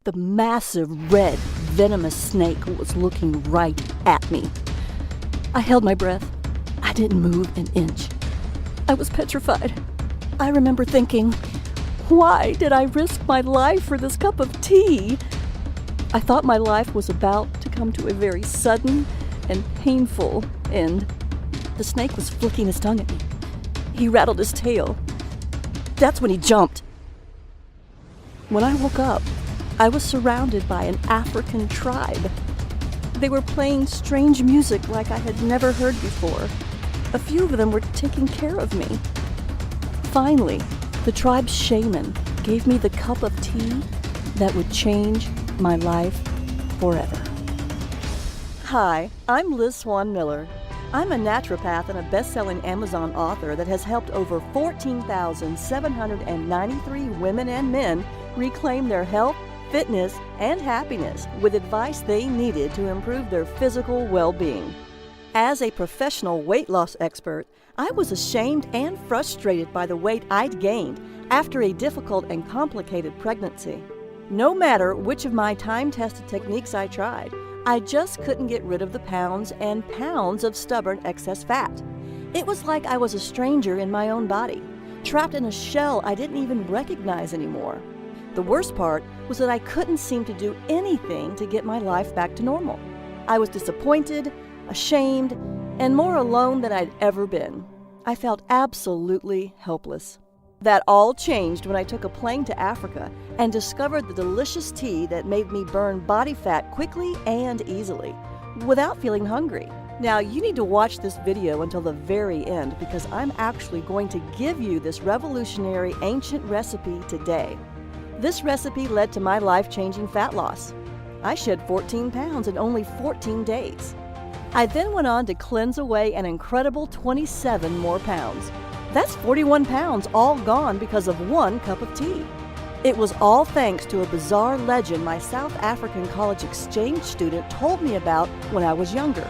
The massive, red, venomous snake was looking right at me. I held my breath. I didn't move an inch. I was petrified. I remember thinking, why did I risk my life for this cup of tea? I thought my life was about to come to a very sudden and painful end. The snake was flicking his tongue at me. He rattled his tail. That's when he jumped. When I woke up, I was surrounded by an African tribe. They were playing strange music like I had never heard before. A few of them were taking care of me. Finally, the tribe's shaman gave me the cup of tea that would change my life forever. Hi, I'm Liz Swan Miller. I'm a naturopath and a best-selling Amazon author that has helped over 14,793 women and men reclaim their health, fitness, and happiness with advice they needed to improve their physical well-being. As a professional weight loss expert, I was ashamed and frustrated by the weight I'd gained after a difficult and complicated pregnancy. No matter which of my time-tested techniques I tried, I just couldn't get rid of the pounds and pounds of stubborn excess fat. It was like I was a stranger in my own body, trapped in a shell I didn't even recognize anymore. The worst part was that I couldn't seem to do anything to get my life back to normal. I was disappointed, ashamed, and more alone than I'd ever been. I felt absolutely helpless. That all changed when I took a plane to Africa and discovered the delicious tea that made me burn body fat quickly and easily, without feeling hungry. Now, you need to watch this video until the very end because I'm actually going to give you this revolutionary ancient recipe today. This recipe led to my life-changing fat loss. I shed 14 pounds in only 14 days. I then went on to cleanse away an incredible 27 more pounds. That's 41 pounds all gone because of one cup of tea. It was all thanks to a bizarre legend my South African college exchange student told me about when I was younger.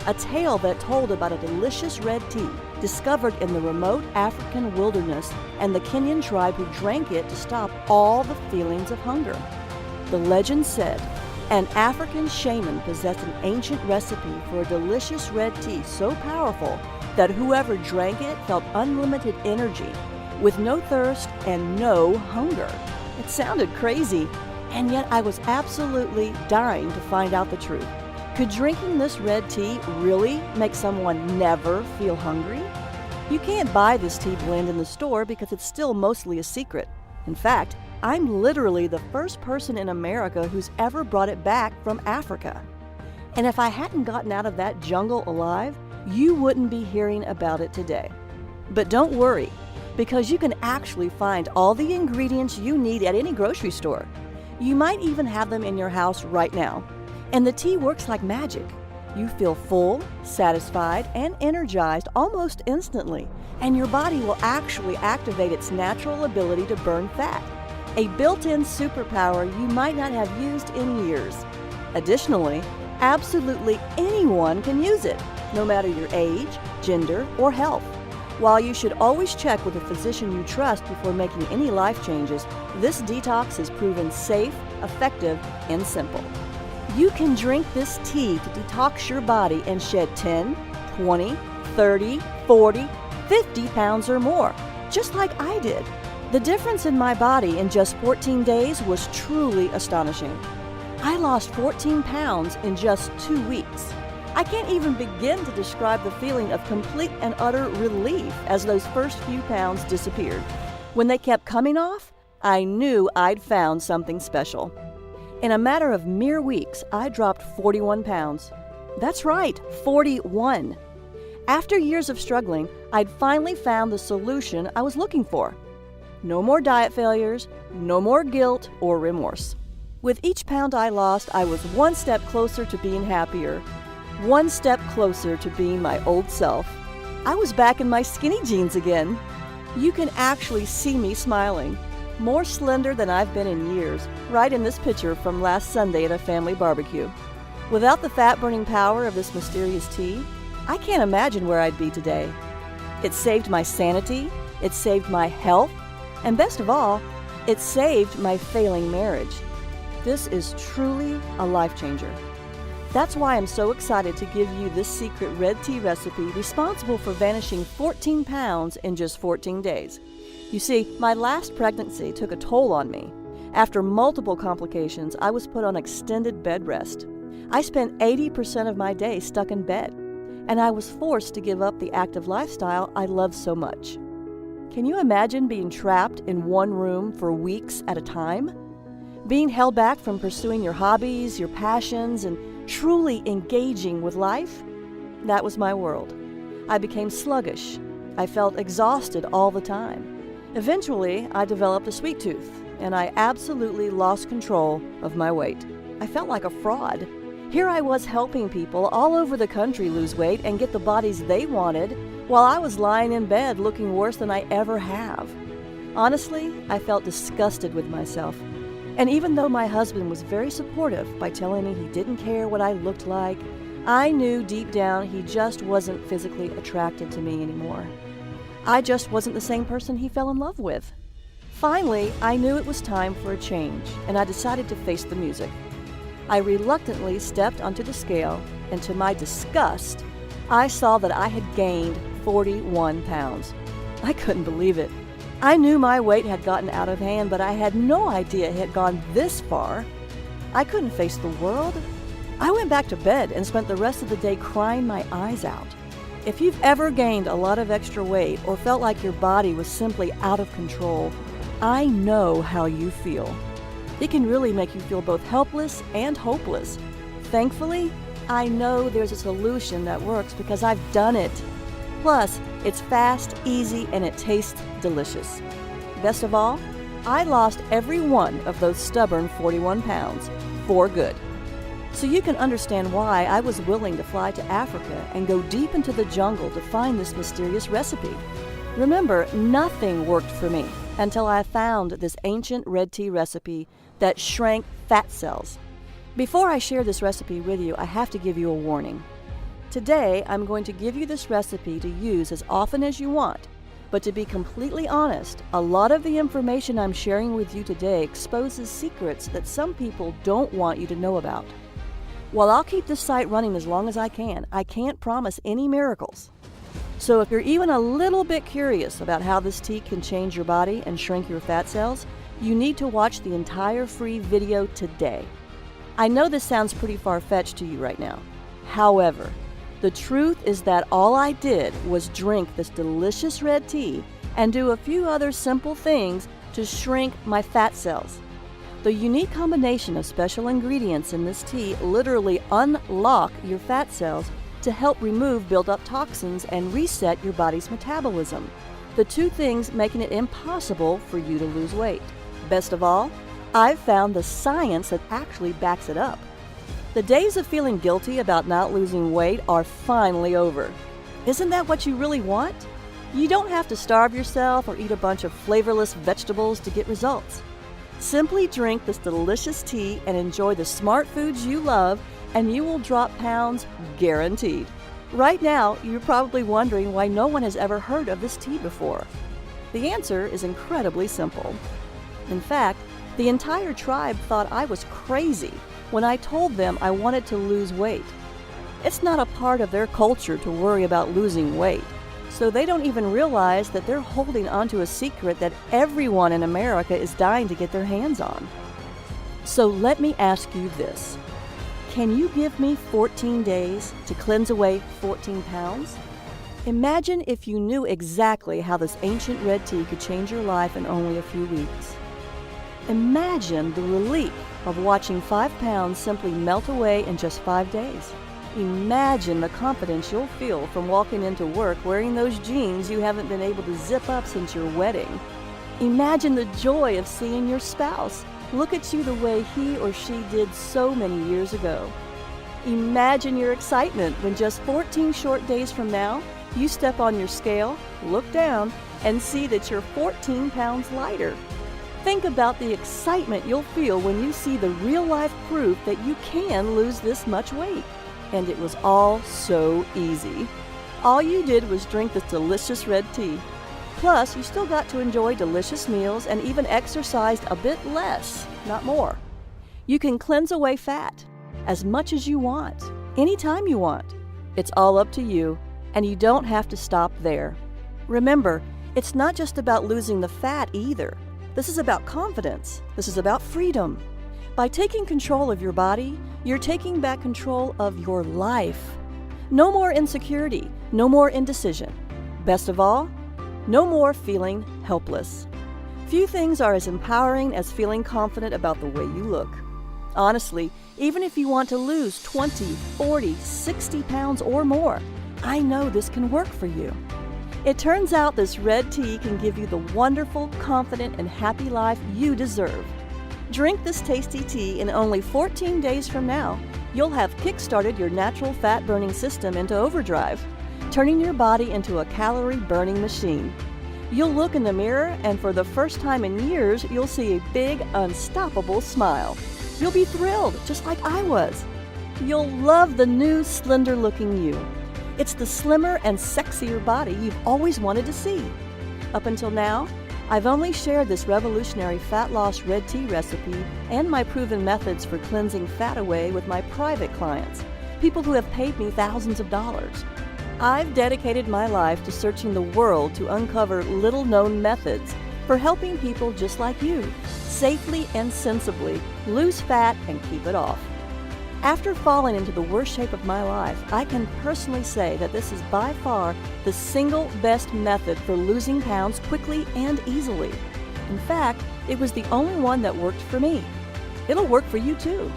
A tale that told about a delicious red tea discovered in the remote African wilderness and the Kenyan tribe who drank it to stop all the feelings of hunger. The legend said an African shaman possessed an ancient recipe for a delicious red tea so powerful that whoever drank it felt unlimited energy, with no thirst and no hunger. It sounded crazy, and yet I was absolutely dying to find out the truth. Could drinking this red tea really make someone never feel hungry? You can't buy this tea blend in the store because it's still mostly a secret. In fact, I'm literally the first person in America who's ever brought it back from Africa. And if I hadn't gotten out of that jungle alive, you wouldn't be hearing about it today. But don't worry, because you can actually find all the ingredients you need at any grocery store. You might even have them in your house right now. And the tea works like magic. You feel full, satisfied, and energized almost instantly, and your body will actually activate its natural ability to burn fat, a built-in superpower you might not have used in years. Additionally, absolutely anyone can use it, no matter your age, gender, or health. While you should always check with a physician you trust before making any life changes, this detox is proven safe, effective, and simple. You can drink this tea to detox your body and shed 10, 20, 30, 40, 50 pounds or more, just like I did. The difference in my body in just 14 days was truly astonishing. I lost 14 pounds in just 2 weeks. I can't even begin to describe the feeling of complete and utter relief as those first few pounds disappeared. When they kept coming off, I knew I'd found something special. In a matter of mere weeks, I dropped 41 pounds. That's right, 41. After years of struggling, I'd finally found the solution I was looking for. No more diet failures, no more guilt or remorse. With each pound I lost, I was one step closer to being happier, one step closer to being my old self. I was back in my skinny jeans again. You can actually see me smiling, more slender than I've been in years, right in this picture from last Sunday at a family barbecue. Without the fat-burning power of this mysterious tea, I can't imagine where I'd be today. It saved my sanity, it saved my health, and best of all, it saved my failing marriage. This is truly a life changer. That's why I'm so excited to give you this secret red tea recipe responsible for vanishing 14 pounds in just 14 days. You see, my last pregnancy took a toll on me. After multiple complications, I was put on extended bed rest. I spent 80% of my day stuck in bed, and I was forced to give up the active lifestyle I loved so much. Can you imagine being trapped in one room for weeks at a time? Being held back from pursuing your hobbies, your passions, and truly engaging with life? That was my world. I became sluggish. I felt exhausted all the time. Eventually, I developed a sweet tooth, and I absolutely lost control of my weight. I felt like a fraud. Here I was helping people all over the country lose weight and get the bodies they wanted, while I was lying in bed looking worse than I ever have. Honestly, I felt disgusted with myself. And even though my husband was very supportive by telling me he didn't care what I looked like, I knew deep down he just wasn't physically attracted to me anymore. I just wasn't the same person he fell in love with. Finally, I knew it was time for a change, and I decided to face the music. I reluctantly stepped onto the scale, and to my disgust, I saw that I had gained 41 pounds. I couldn't believe it. I knew my weight had gotten out of hand, but I had no idea it had gone this far. I couldn't face the world. I went back to bed and spent the rest of the day crying my eyes out. If you've ever gained a lot of extra weight or felt like your body was simply out of control, I know how you feel. It can really make you feel both helpless and hopeless. Thankfully, I know there's a solution that works because I've done it. Plus, it's fast, easy, and it tastes delicious. Best of all, I lost every one of those stubborn 41 pounds for good. So you can understand why I was willing to fly to Africa and go deep into the jungle to find this mysterious recipe. Remember, nothing worked for me until I found this ancient red tea recipe that shrank fat cells. Before I share this recipe with you, I have to give you a warning. Today, I'm going to give you this recipe to use as often as you want, but to be completely honest, a lot of the information I'm sharing with you today exposes secrets that some people don't want you to know about. While I'll keep this site running as long as I can't promise any miracles. So if you're even a little bit curious about how this tea can change your body and shrink your fat cells, you need to watch the entire free video today. I know this sounds pretty far-fetched to you right now. However, the truth is that all I did was drink this delicious red tea and do a few other simple things to shrink my fat cells. The unique combination of special ingredients in this tea literally unlock your fat cells to help remove built-up toxins and reset your body's metabolism, the two things making it impossible for you to lose weight. Best of all, I've found the science that actually backs it up. The days of feeling guilty about not losing weight are finally over. Isn't that what you really want? You don't have to starve yourself or eat a bunch of flavorless vegetables to get results. Simply drink this delicious tea and enjoy the smart foods you love, and you will drop pounds guaranteed. Right now, you're probably wondering why no one has ever heard of this tea before. The answer is incredibly simple. In fact, the entire tribe thought I was crazy when I told them I wanted to lose weight. It's not a part of their culture to worry about losing weight, so they don't even realize that they're holding onto a secret that everyone in America is dying to get their hands on. So let me ask you this. Can you give me 14 days to cleanse away 14 pounds? Imagine if you knew exactly how this ancient red tea could change your life in only a few weeks. Imagine the relief of watching 5 pounds simply melt away in just 5 days. Imagine the confidence you'll feel from walking into work wearing those jeans you haven't been able to zip up since your wedding. Imagine the joy of seeing your spouse look at you the way he or she did so many years ago. Imagine your excitement when just 14 short days from now, you step on your scale, look down, and see that you're 14 pounds lighter. Think about the excitement you'll feel when you see the real-life proof that you can lose this much weight. And it was all so easy. All you did was drink this delicious red tea. Plus, you still got to enjoy delicious meals and even exercised a bit less, not more. You can cleanse away fat as much as you want, anytime you want. It's all up to you, and you don't have to stop there. Remember, it's not just about losing the fat either. This is about confidence. This is about freedom. By taking control of your body, you're taking back control of your life. No more insecurity, no more indecision. Best of all, no more feeling helpless. Few things are as empowering as feeling confident about the way you look. Honestly, even if you want to lose 20, 40, 60 pounds or more, I know this can work for you. It turns out this red tea can give you the wonderful, confident, and happy life you deserve. Drink this tasty tea in only 14 days from now. You'll have kick-started your natural fat-burning system into overdrive, turning your body into a calorie-burning machine. You'll look in the mirror, and for the first time in years, you'll see a big, unstoppable smile. You'll be thrilled, just like I was. You'll love the new, slender-looking you. It's the slimmer and sexier body you've always wanted to see. Up until now, I've only shared this revolutionary fat loss red tea recipe and my proven methods for cleansing fat away with my private clients, people who have paid me thousands of dollars. I've dedicated my life to searching the world to uncover little-known methods for helping people just like you safely and sensibly lose fat and keep it off. After falling into the worst shape of my life, I can personally say that this is by far the single best method for losing pounds quickly and easily. In fact, it was the only one that worked for me. It'll work for you too.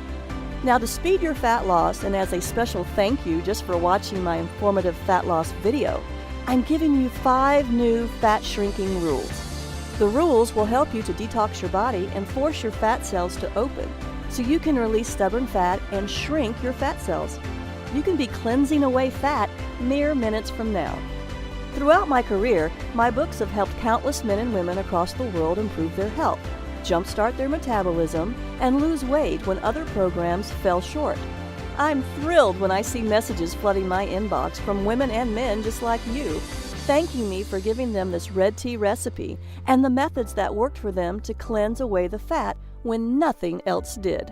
Now, to speed your fat loss, and as a special thank you just for watching my informative fat loss video, I'm giving you 5 new fat shrinking rules. The rules will help you to detox your body and force your fat cells to open, so you can release stubborn fat and shrink your fat cells. You can be cleansing away fat mere minutes from now. Throughout my career, my books have helped countless men and women across the world improve their health, jumpstart their metabolism, and lose weight when other programs fell short. I'm thrilled when I see messages flooding my inbox from women and men just like you, thanking me for giving them this red tea recipe and the methods that worked for them to cleanse away the fat when nothing else did.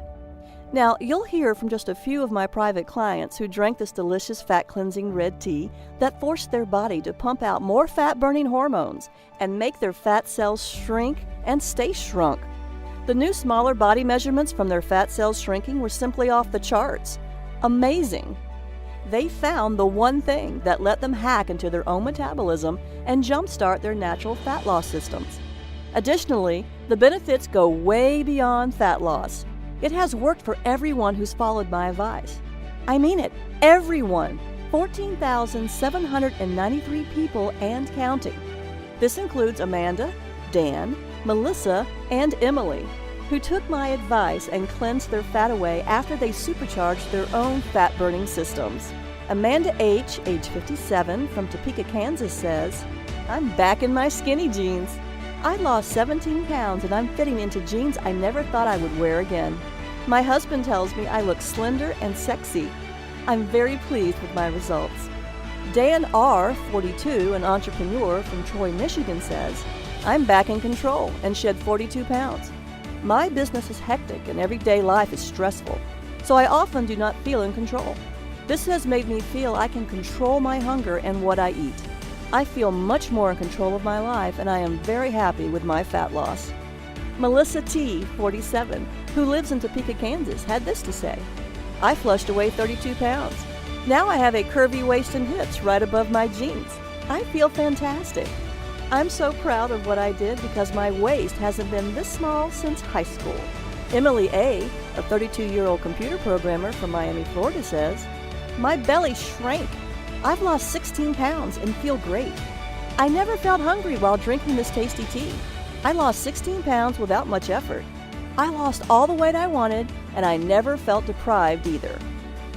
Now, you'll hear from just a few of my private clients who drank this delicious fat-cleansing red tea that forced their body to pump out more fat-burning hormones and make their fat cells shrink and stay shrunk. The new smaller body measurements from their fat cells shrinking were simply off the charts. Amazing! They found the one thing that let them hack into their own metabolism and jumpstart their natural fat loss systems. Additionally, the benefits go way beyond fat loss. It has worked for everyone who's followed my advice. I mean it, everyone. 14,793 people and counting. This includes Amanda, Dan, Melissa, and Emily, who took my advice and cleansed their fat away after they supercharged their own fat-burning systems. Amanda H., age 57, from Topeka, Kansas says, "I'm back in my skinny jeans. I lost 17 pounds and I'm fitting into jeans I never thought I would wear again. My husband tells me I look slender and sexy. I'm very pleased with my results." Dan R., 42, an entrepreneur from Troy, Michigan says, "I'm back in control and shed 42 pounds. My business is hectic and everyday life is stressful, so I often do not feel in control. This has made me feel I can control my hunger and what I eat. I feel much more in control of my life, and I am very happy with my fat loss." Melissa T., 47, who lives in Topeka, Kansas, had this to say, "I flushed away 32 pounds. Now I have a curvy waist and hips right above my jeans. I feel fantastic. I'm so proud of what I did because my waist hasn't been this small since high school." Emily A., a 32-year-old computer programmer from Miami, Florida, says, "My belly shrank. I've lost 16 pounds and feel great. I never felt hungry while drinking this tasty tea. I lost 16 pounds without much effort. I lost all the weight I wanted, and I never felt deprived either."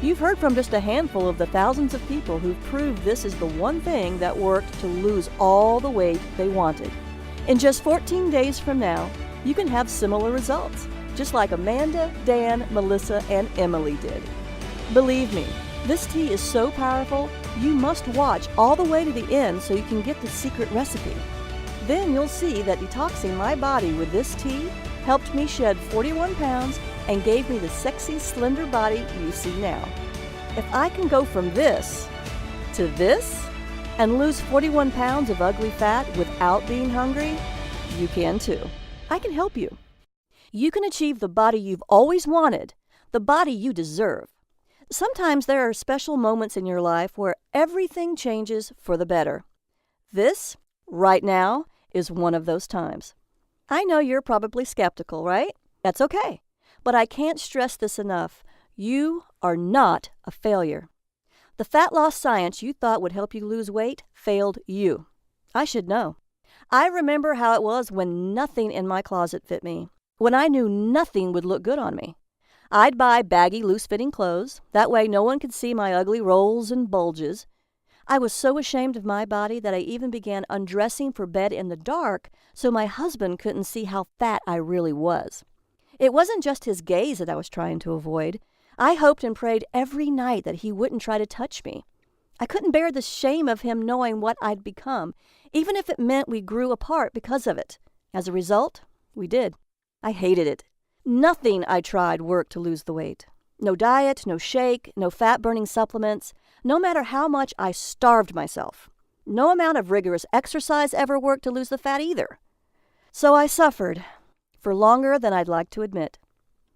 You've heard from just a handful of the thousands of people who've proved this is the one thing that worked to lose all the weight they wanted. In just 14 days from now, you can have similar results, just like Amanda, Dan, Melissa, and Emily did. Believe me, this tea is so powerful, you must watch all the way to the end so you can get the secret recipe. Then you'll see that detoxing my body with this tea helped me shed 41 pounds and gave me the sexy, slender body you see now. If I can go from this to this and lose 41 pounds of ugly fat without being hungry, you can too. I can help you. You can achieve the body you've always wanted, the body you deserve. Sometimes there are special moments in your life where everything changes for the better. This, right now, is one of those times. I know you're probably skeptical, right? That's okay. But I can't stress this enough. You are not a failure. The fat loss science you thought would help you lose weight failed you. I should know. I remember how it was when nothing in my closet fit me, when I knew nothing would look good on me. I'd buy baggy, loose-fitting clothes. That way no one could see my ugly rolls and bulges. I was so ashamed of my body that I even began undressing for bed in the dark so my husband couldn't see how fat I really was. It wasn't just his gaze that I was trying to avoid. I hoped and prayed every night that he wouldn't try to touch me. I couldn't bear the shame of him knowing what I'd become, even if it meant we grew apart because of it. As a result, we did. I hated it. Nothing I tried worked to lose the weight. No diet, no shake, no fat-burning supplements, no matter how much I starved myself. No amount of rigorous exercise ever worked to lose the fat either. So I suffered, for longer than I'd like to admit.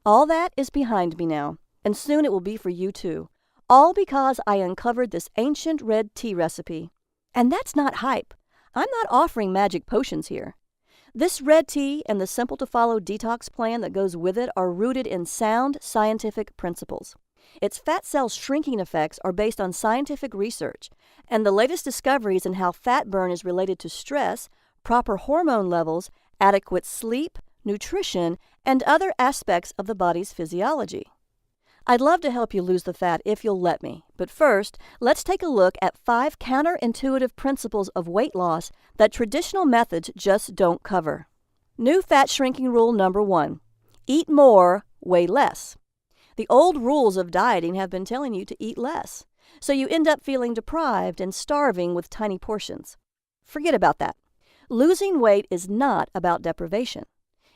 All that is behind me now, and soon it will be for you too. All because I uncovered this ancient red tea recipe. And that's not hype. I'm not offering magic potions here. This red tea and the simple-to-follow detox plan that goes with it are rooted in sound scientific principles. Its fat cell shrinking effects are based on scientific research, and the latest discoveries in how fat burn is related to stress, proper hormone levels, adequate sleep, nutrition, and other aspects of the body's physiology. I'd love to help you lose the fat if you'll let me, but first, let's take a look at 5 counterintuitive principles of weight loss that traditional methods just don't cover. New fat shrinking rule number 1. Eat more, weigh less. The old rules of dieting have been telling you to eat less, so you end up feeling deprived and starving with tiny portions. Forget about that. Losing weight is not about deprivation.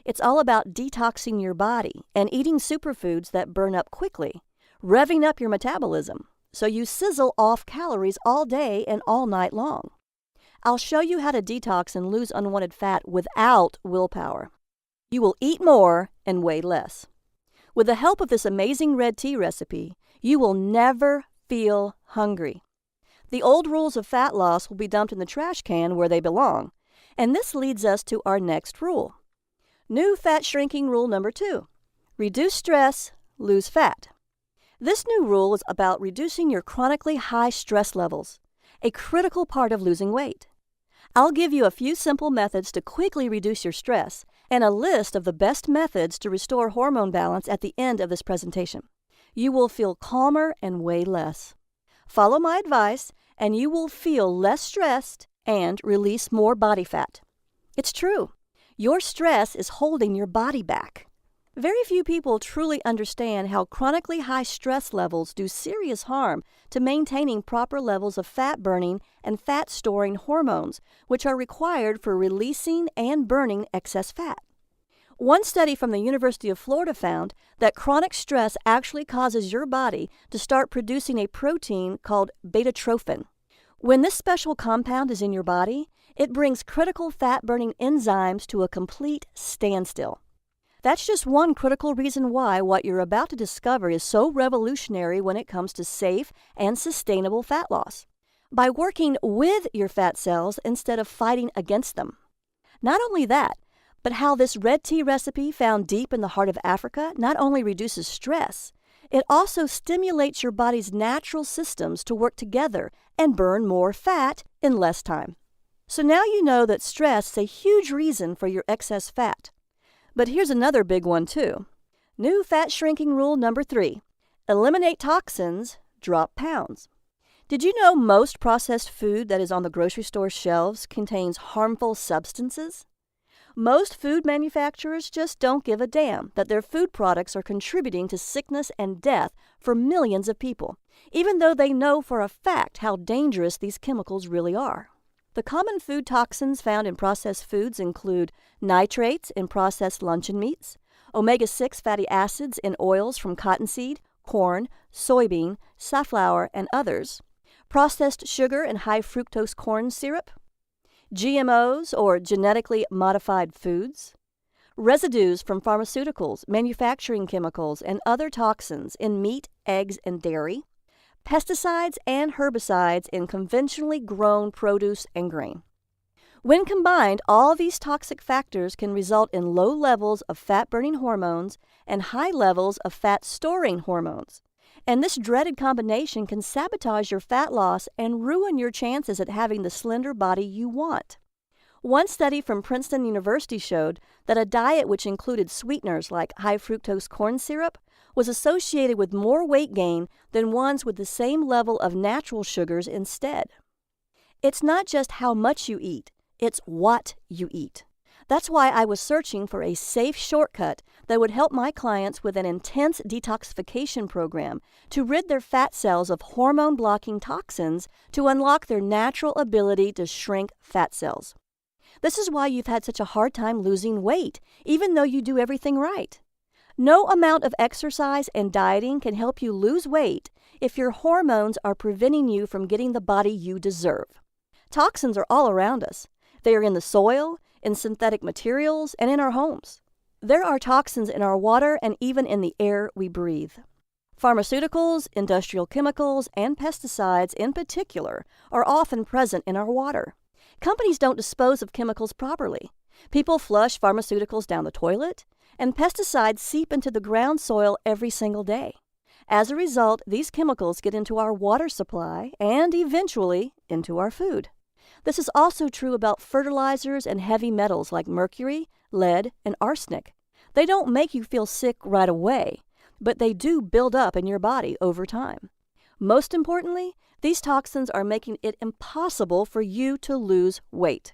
It's all about detoxing your body and eating superfoods that burn up quickly, revving up your metabolism, so you sizzle off calories all day and all night long. I'll show you how to detox and lose unwanted fat without willpower. You will eat more and weigh less. With the help of this amazing red tea recipe, you will never feel hungry. The old rules of fat loss will be dumped in the trash can where they belong, and this leads us to our next rule. New fat shrinking rule number 2. Reduce stress, lose fat. This new rule is about reducing your chronically high stress levels, a critical part of losing weight. I'll give you a few simple methods to quickly reduce your stress and a list of the best methods to restore hormone balance at the end of this presentation. You will feel calmer and weigh less. Follow my advice and you will feel less stressed and release more body fat. It's true. Your stress is holding your body back. Very few people truly understand how chronically high stress levels do serious harm to maintaining proper levels of fat-burning and fat-storing hormones, which are required for releasing and burning excess fat. One study from the University of Florida found that chronic stress actually causes your body to start producing a protein called beta-trophin. When this special compound is in your body, it brings critical fat-burning enzymes to a complete standstill. That's just one critical reason why what you're about to discover is so revolutionary when it comes to safe and sustainable fat loss. By working with your fat cells instead of fighting against them. Not only that, but how this red tea recipe found deep in the heart of Africa not only reduces stress, it also stimulates your body's natural systems to work together and burn more fat in less time. So now you know that stress is a huge reason for your excess fat. But here's another big one too. New fat shrinking rule number 3. Eliminate toxins, drop pounds. Did you know most processed food that is on the grocery store shelves contains harmful substances? Most food manufacturers just don't give a damn that their food products are contributing to sickness and death for millions of people, even though they know for a fact how dangerous these chemicals really are. The common food toxins found in processed foods include nitrates in processed luncheon meats, omega-6 fatty acids in oils from cottonseed, corn, soybean, safflower, and others, processed sugar and high-fructose corn syrup, GMOs or genetically modified foods, residues from pharmaceuticals, manufacturing chemicals, and other toxins in meat, eggs, and dairy, pesticides and herbicides in conventionally grown produce and grain. When combined, all these toxic factors can result in low levels of fat-burning hormones and high levels of fat-storing hormones. And this dreaded combination can sabotage your fat loss and ruin your chances at having the slender body you want. One study from Princeton University showed that a diet which included sweeteners like high-fructose corn syrup was associated with more weight gain than ones with the same level of natural sugars instead. It's not just how much you eat, it's what you eat. That's why I was searching for a safe shortcut that would help my clients with an intense detoxification program to rid their fat cells of hormone-blocking toxins to unlock their natural ability to shrink fat cells. This is why you've had such a hard time losing weight, even though you do everything right. No amount of exercise and dieting can help you lose weight if your hormones are preventing you from getting the body you deserve. Toxins are all around us. They are in the soil, in synthetic materials, and in our homes. There are toxins in our water and even in the air we breathe. Pharmaceuticals, industrial chemicals, and pesticides in particular are often present in our water. Companies don't dispose of chemicals properly. People flush pharmaceuticals down the toilet, and pesticides seep into the ground soil every single day. As a result, these chemicals get into our water supply and eventually into our food. This is also true about fertilizers and heavy metals like mercury, lead, and arsenic. They don't make you feel sick right away, but they do build up in your body over time. Most importantly, these toxins are making it impossible for you to lose weight.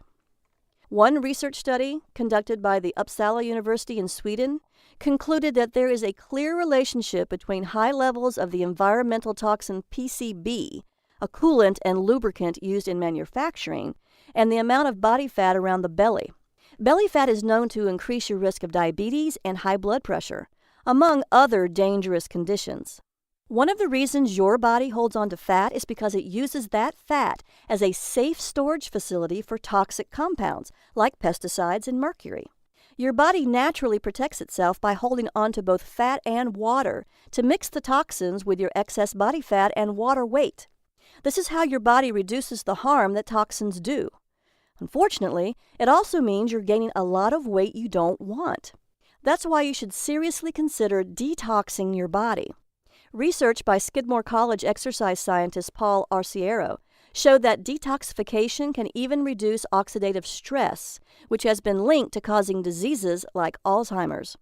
One research study conducted by the Uppsala University in Sweden concluded that there is a clear relationship between high levels of the environmental toxin PCB, a coolant and lubricant used in manufacturing, and the amount of body fat around the belly. Belly fat is known to increase your risk of diabetes and high blood pressure, among other dangerous conditions. One of the reasons your body holds on to fat is because it uses that fat as a safe storage facility for toxic compounds like pesticides and mercury. Your body naturally protects itself by holding on to both fat and water to mix the toxins with your excess body fat and water weight. This is how your body reduces the harm that toxins do. Unfortunately, it also means you're gaining a lot of weight you don't want. That's why you should seriously consider detoxing your body. Research by Skidmore College exercise scientist Paul Arciero showed that detoxification can even reduce oxidative stress, which has been linked to causing diseases like Alzheimer's.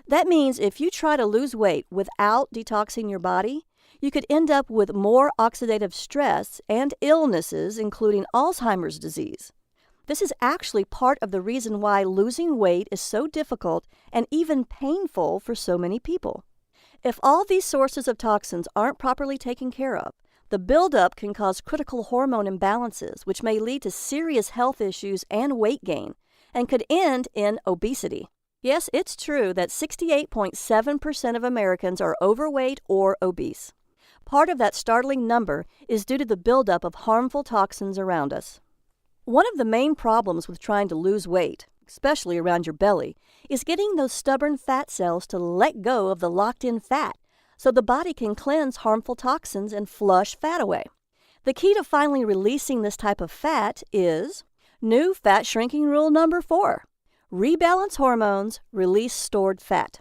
That means if you try to lose weight without detoxing your body, you could end up with more oxidative stress and illnesses, including Alzheimer's disease. This is actually part of the reason why losing weight is so difficult and even painful for so many people. If all these sources of toxins aren't properly taken care of, the buildup can cause critical hormone imbalances, which may lead to serious health issues and weight gain, and could end in obesity. Yes, it's true that 68.7% of Americans are overweight or obese. Part of that startling number is due to the buildup of harmful toxins around us. One of the main problems with trying to lose weight, especially around your belly, is getting those stubborn fat cells to let go of the locked-in fat so the body can cleanse harmful toxins and flush fat away. The key to finally releasing this type of fat is new fat shrinking rule number 4. Rebalance hormones, release stored fat.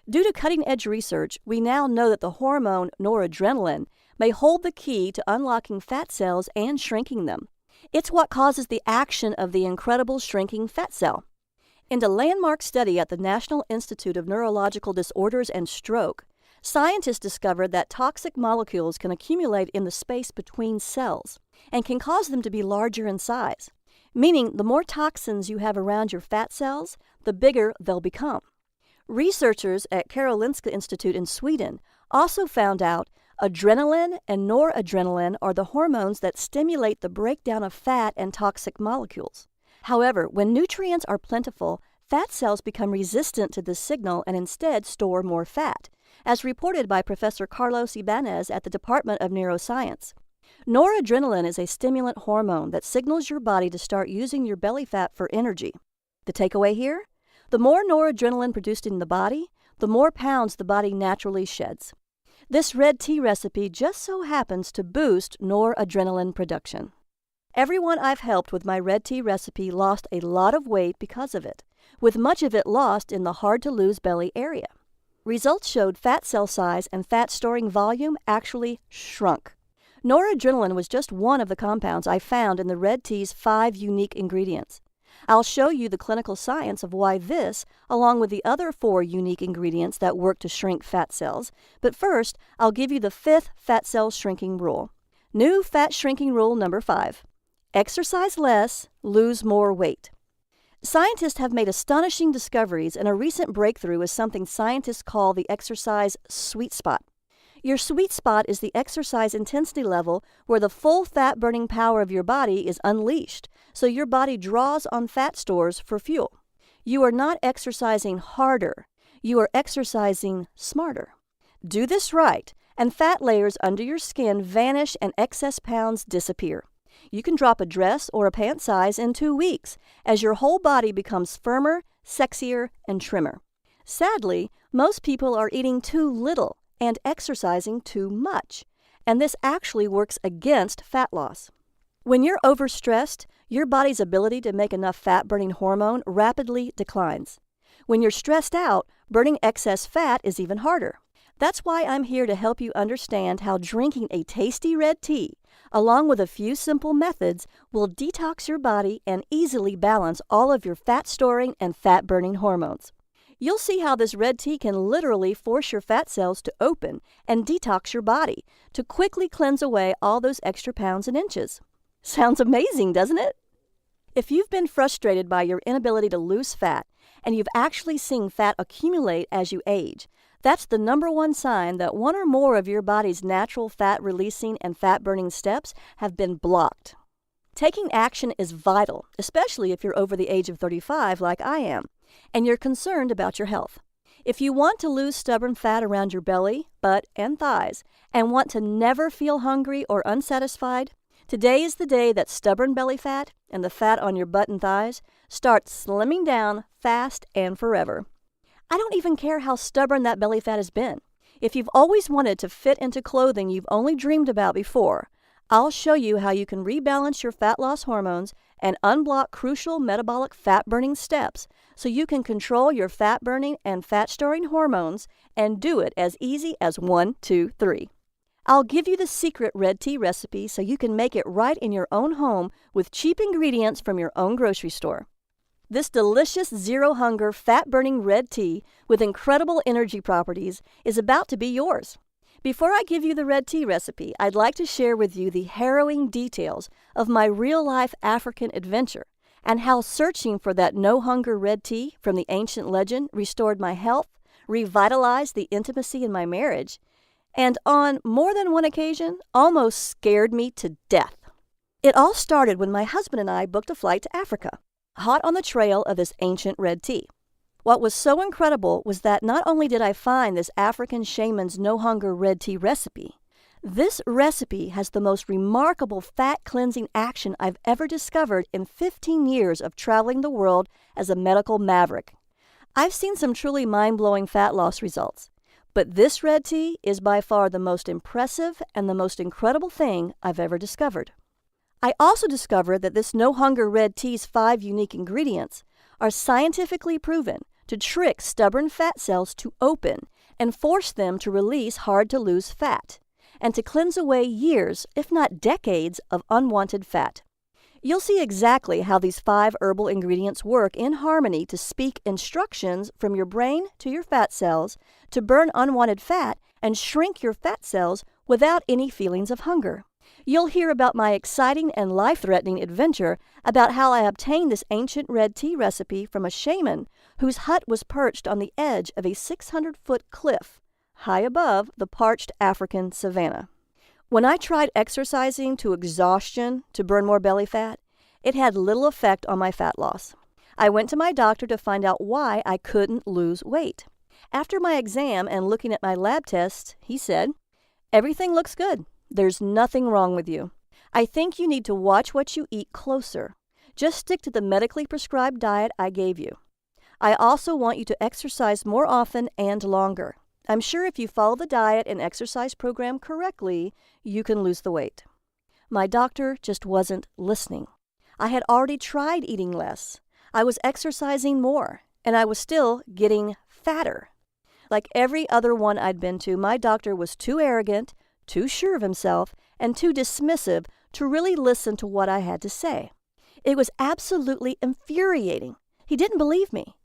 Due to cutting-edge research, we now know that the hormone noradrenaline may hold the key to unlocking fat cells and shrinking them. It's what causes the action of the incredible shrinking fat cell. In a landmark study at the National Institute of Neurological Disorders and Stroke, scientists discovered that toxic molecules can accumulate in the space between cells and can cause them to be larger in size, meaning the more toxins you have around your fat cells, the bigger they'll become. Researchers at Karolinska Institute in Sweden also found out adrenaline and noradrenaline are the hormones that stimulate the breakdown of fat and toxic molecules. However, when nutrients are plentiful, fat cells become resistant to this signal and instead store more fat, as reported by Professor Carlos Ibanez at the Department of Neuroscience. Noradrenaline is a stimulant hormone that signals your body to start using your belly fat for energy. The takeaway here? The more noradrenaline produced in the body, the more pounds the body naturally sheds. This red tea recipe just so happens to boost noradrenaline production. Everyone I've helped with my red tea recipe lost a lot of weight because of it, with much of it lost in the hard-to-lose belly area. Results showed fat cell size and fat storing volume actually shrunk. Noradrenaline was just one of the compounds I found in the red tea's 5 unique ingredients. I'll show you the clinical science of why this, along with the other 4 unique ingredients that work to shrink fat cells, but first, I'll give you the 5th fat cell shrinking rule. New fat shrinking rule number 5. Exercise less, lose more weight. Scientists have made astonishing discoveries, and a recent breakthrough is something scientists call the exercise sweet spot. Your sweet spot is the exercise intensity level where the full fat-burning power of your body is unleashed, so your body draws on fat stores for fuel. You are not exercising harder, you are exercising smarter. Do this right, and fat layers under your skin vanish and excess pounds disappear. You can drop a dress or a pant size in 2 weeks as your whole body becomes firmer, sexier, and trimmer. Sadly, most people are eating too little and exercising too much, and this actually works against fat loss. When you're overstressed, your body's ability to make enough fat-burning hormone rapidly declines. When you're stressed out, burning excess fat is even harder. That's why I'm here to help you understand how drinking a tasty red tea, along with a few simple methods, will detox your body and easily balance all of your fat-storing and fat-burning hormones. You'll see how this red tea can literally force your fat cells to open and detox your body to quickly cleanse away all those extra pounds and inches. Sounds amazing, doesn't it? If you've been frustrated by your inability to lose fat, and you've actually seen fat accumulate as you age, that's the number one sign that one or more of your body's natural fat-releasing and fat-burning steps have been blocked. Taking action is vital, especially if you're over the age of 35 like I am, and you're concerned about your health. If you want to lose stubborn fat around your belly, butt, and thighs, and want to never feel hungry or unsatisfied, today is the day that stubborn belly fat and the fat on your butt and thighs start slimming down fast and forever. I don't even care how stubborn that belly fat has been. If you've always wanted to fit into clothing you've only dreamed about before, I'll show you how you can rebalance your fat loss hormones and unblock crucial metabolic fat-burning steps so you can control your fat-burning and fat-storing hormones and do it as easy as 1, 2, 3. I'll give you the secret red tea recipe so you can make it right in your own home with cheap ingredients from your own grocery store. This delicious zero-hunger, fat-burning red tea with incredible energy properties is about to be yours. Before I give you the red tea recipe, I'd like to share with you the harrowing details of my real-life African adventure and how searching for that no-hunger red tea from the ancient legend restored my health, revitalized the intimacy in my marriage, and on more than one occasion, almost scared me to death. It all started when my husband and I booked a flight to Africa, hot on the trail of this ancient red tea. What was so incredible was that not only did I find this African shaman's no-hunger red tea recipe, this recipe has the most remarkable fat-cleansing action I've ever discovered in 15 years of traveling the world as a medical maverick. I've seen some truly mind-blowing fat loss results, but this red tea is by far the most impressive and the most incredible thing I've ever discovered. I also discovered that this no-hunger red tea's 5 unique ingredients are scientifically proven to trick stubborn fat cells to open and force them to release hard-to-lose fat, and to cleanse away years, if not decades, of unwanted fat. You'll see exactly how these 5 herbal ingredients work in harmony to speak instructions from your brain to your fat cells to burn unwanted fat and shrink your fat cells without any feelings of hunger. You'll hear about my exciting and life-threatening adventure about how I obtained this ancient red tea recipe from a shaman whose hut was perched on the edge of a 600-foot cliff, high above the parched African savanna. When I tried exercising to exhaustion to burn more belly fat, it had little effect on my fat loss. I went to my doctor to find out why I couldn't lose weight. After my exam and looking at my lab tests, he said, "Everything looks good. There's nothing wrong with you. I think you need to watch what you eat closer. Just stick to the medically prescribed diet I gave you. I also want you to exercise more often and longer. I'm sure if you follow the diet and exercise program correctly, you can lose the weight." My doctor just wasn't listening. I had already tried eating less. I was exercising more, and I was still getting fatter. Like every other one I'd been to, my doctor was too arrogant, too sure of himself, and too dismissive to really listen to what I had to say. It was absolutely infuriating. He didn't believe me.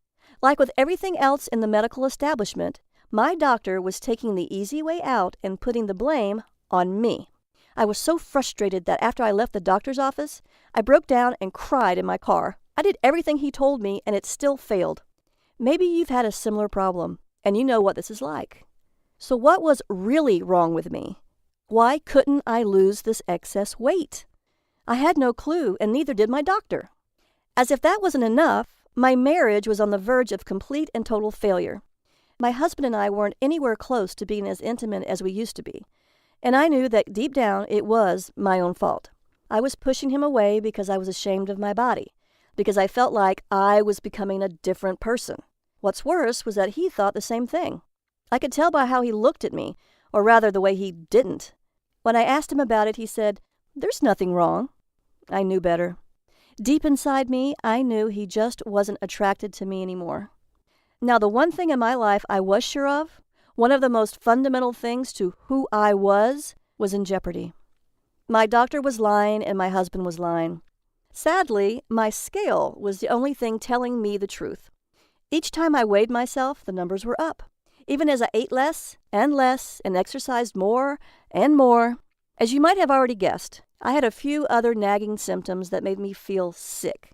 Like with everything else in the medical establishment, my doctor was taking the easy way out and putting the blame on me. I was so frustrated that after I left the doctor's office, I broke down and cried in my car. I did everything he told me, and it still failed. Maybe you've had a similar problem, and you know what this is like. So what was really wrong with me? Why couldn't I lose this excess weight? I had no clue, and neither did my doctor. As if that wasn't enough, my marriage was on the verge of complete and total failure. My husband and I weren't anywhere close to being as intimate as we used to be, and I knew that deep down it was my own fault. I was pushing him away because I was ashamed of my body, because I felt like I was becoming a different person. What's worse was that he thought the same thing. I could tell by how he looked at me, or rather the way he didn't. When I asked him about it, he said, "There's nothing wrong." I knew better. Deep inside me, I knew he just wasn't attracted to me anymore. Now, the one thing in my life I was sure of, one of the most fundamental things to who I was in jeopardy. My doctor was lying and my husband was lying. Sadly, my scale was the only thing telling me the truth. Each time I weighed myself, the numbers were up, even as I ate less and exercised more and more. As you might have already guessed, I had a few other nagging symptoms that made me feel sick,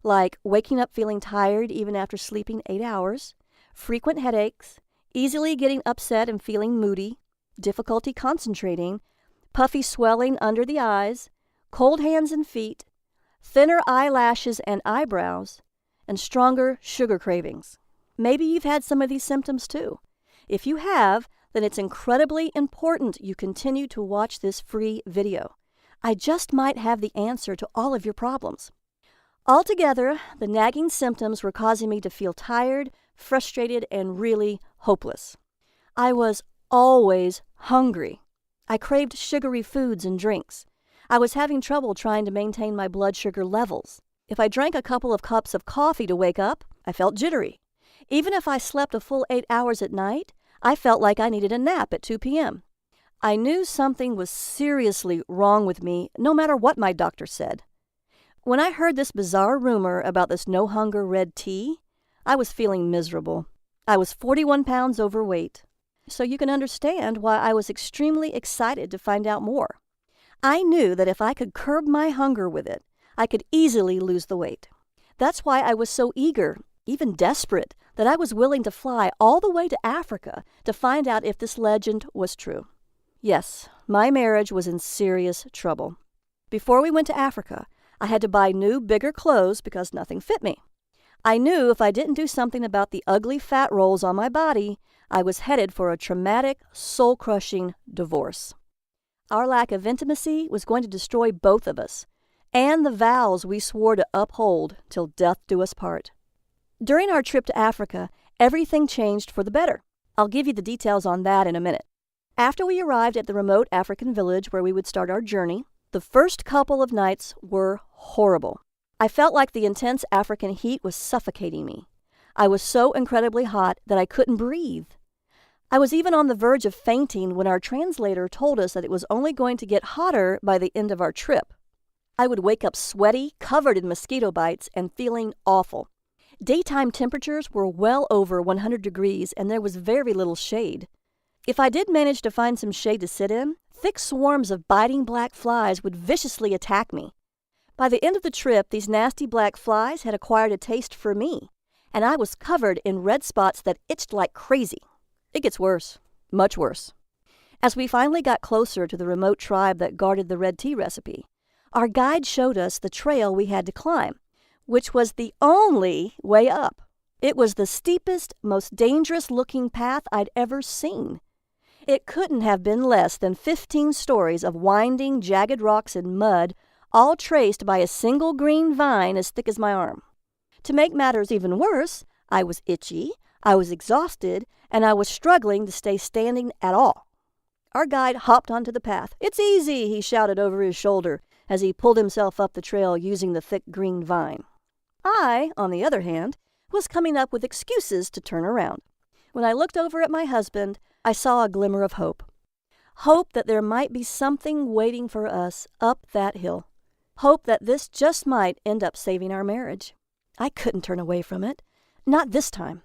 like waking up feeling tired even after sleeping 8 hours, frequent headaches, easily getting upset and feeling moody, difficulty concentrating, puffy swelling under the eyes, cold hands and feet, thinner eyelashes and eyebrows, and stronger sugar cravings. Maybe you've had some of these symptoms too. If you have, then it's incredibly important you continue to watch this free video. I just might have the answer to all of your problems. Altogether, the nagging symptoms were causing me to feel tired, frustrated, and really hopeless. I was always hungry. I craved sugary foods and drinks. I was having trouble trying to maintain my blood sugar levels. If I drank a couple of cups of coffee to wake up, I felt jittery. Even if I slept a full 8 hours at night, I felt like I needed a nap at 2 p.m. I knew something was seriously wrong with me, no matter what my doctor said. When I heard this bizarre rumor about this no-hunger red tea, I was feeling miserable. I was 41 pounds overweight. So you can understand why I was extremely excited to find out more. I knew that if I could curb my hunger with it, I could easily lose the weight. That's why I was so eager, even desperate, that I was willing to fly all the way to Africa to find out if this legend was true. Yes, my marriage was in serious trouble. Before we went to Africa, I had to buy new, bigger clothes because nothing fit me. I knew if I didn't do something about the ugly fat rolls on my body, I was headed for a traumatic, soul-crushing divorce. Our lack of intimacy was going to destroy both of us, and the vows we swore to uphold till death do us part. During our trip to Africa, everything changed for the better. I'll give you the details on that in a minute. After we arrived at the remote African village where we would start our journey, the first couple of nights were horrible. I felt like the intense African heat was suffocating me. I was so incredibly hot that I couldn't breathe. I was even on the verge of fainting when our translator told us that it was only going to get hotter by the end of our trip. I would wake up sweaty, covered in mosquito bites, and feeling awful. Daytime temperatures were well over 100 degrees, and there was very little shade. If I did manage to find some shade to sit in, thick swarms of biting black flies would viciously attack me. By the end of the trip, these nasty black flies had acquired a taste for me, and I was covered in red spots that itched like crazy. It gets worse, much worse. As we finally got closer to the remote tribe that guarded the red tea recipe, our guide showed us the trail we had to climb, which was the only way up. It was the steepest, most dangerous-looking path I'd ever seen. It couldn't have been less than 15 stories of winding, jagged rocks and mud, all traced by a single green vine as thick as my arm. To make matters even worse, I was itchy, I was exhausted, and I was struggling to stay standing at all. Our guide hopped onto the path. "It's easy," he shouted over his shoulder as he pulled himself up the trail using the thick green vine. I, on the other hand, was coming up with excuses to turn around. When I looked over at my husband, I saw a glimmer of hope. Hope that there might be something waiting for us up that hill. Hope that this just might end up saving our marriage. I couldn't turn away from it. Not this time.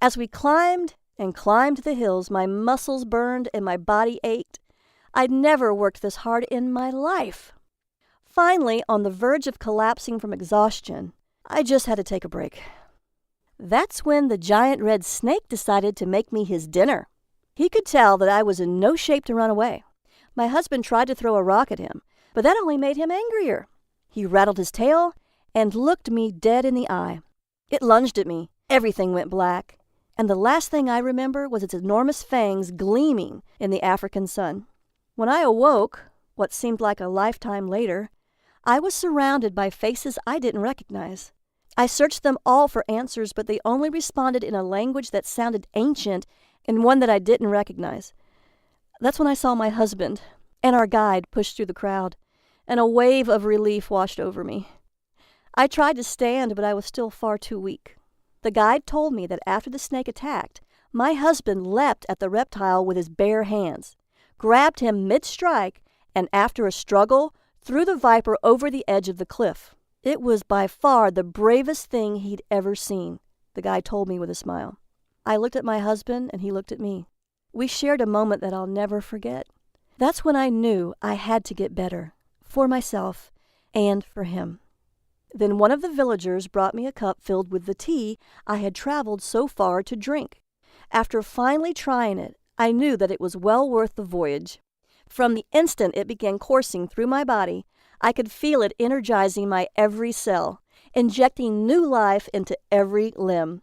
As we climbed and climbed the hills, my muscles burned and my body ached. I'd never worked this hard in my life. Finally, on the verge of collapsing from exhaustion, I just had to take a break. That's when the giant red snake decided to make me his dinner. He could tell that I was in no shape to run away. My husband tried to throw a rock at him, but that only made him angrier. He rattled his tail and looked me dead in the eye. It lunged at me. Everything went black, and the last thing I remember was its enormous fangs gleaming in the African sun. When I awoke, what seemed like a lifetime later, I was surrounded by faces I didn't recognize. I searched them all for answers, but they only responded in a language that sounded ancient and one that I didn't recognize. That's when I saw my husband and our guide push through the crowd, and a wave of relief washed over me. I tried to stand, but I was still far too weak. The guide told me that after the snake attacked, my husband leapt at the reptile with his bare hands, grabbed him mid-strike, and after a struggle, threw the viper over the edge of the cliff. It was by far the bravest thing he'd ever seen, the guide told me with a smile. I looked at my husband, and he looked at me. We shared a moment that I'll never forget. That's when I knew I had to get better, for myself and for him. Then one of the villagers brought me a cup filled with the tea I had traveled so far to drink. After finally trying it, I knew that it was well worth the voyage. From the instant it began coursing through my body, I could feel it energizing my every cell, injecting new life into every limb.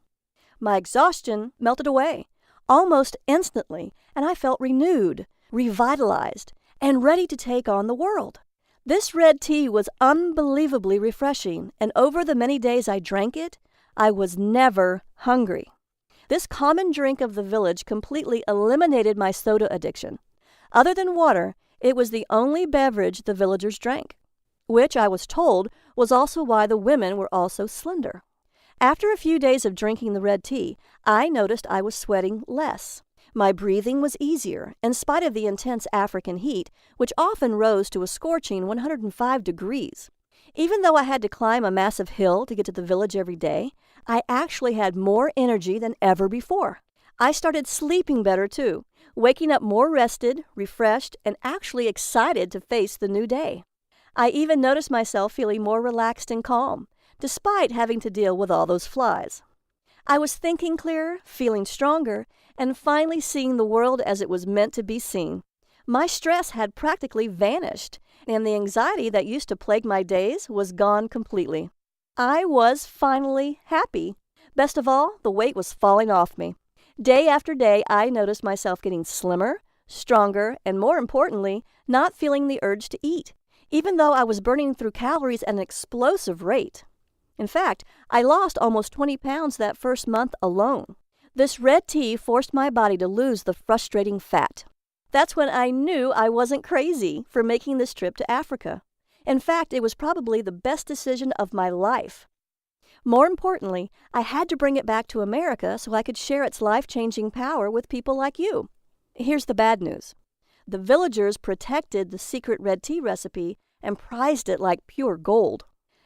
My exhaustion melted away, almost instantly, and I felt renewed, revitalized, and ready to take on the world. This red tea was unbelievably refreshing, and over the many days I drank it, I was never hungry. This common drink of the village completely eliminated my soda addiction. Other than water, it was the only beverage the villagers drank, which I was told was also why the women were all so slender. After a few days of drinking the red tea, I noticed I was sweating less. My breathing was easier, in spite of the intense African heat, which often rose to a scorching 105 degrees. Even though I had to climb a massive hill to get to the village every day, I actually had more energy than ever before. I started sleeping better, too, waking up more rested, refreshed, and actually excited to face the new day. I even noticed myself feeling more relaxed and calm, despite having to deal with all those flies. I was thinking clearer, feeling stronger, and finally seeing the world as it was meant to be seen. My stress had practically vanished, and the anxiety that used to plague my days was gone completely. I was finally happy. Best of all, the weight was falling off me. Day after day, I noticed myself getting slimmer, stronger, and more importantly, not feeling the urge to eat, even though I was burning through calories at an explosive rate. In fact, I lost almost 20 pounds that first month alone. This red tea forced my body to lose the frustrating fat. That's when I knew I wasn't crazy for making this trip to Africa. In fact, it was probably the best decision of my life. More importantly, I had to bring it back to America so I could share its life-changing power with people like you. Here's the bad news. The villagers protected the secret red tea recipe and prized it like pure gold.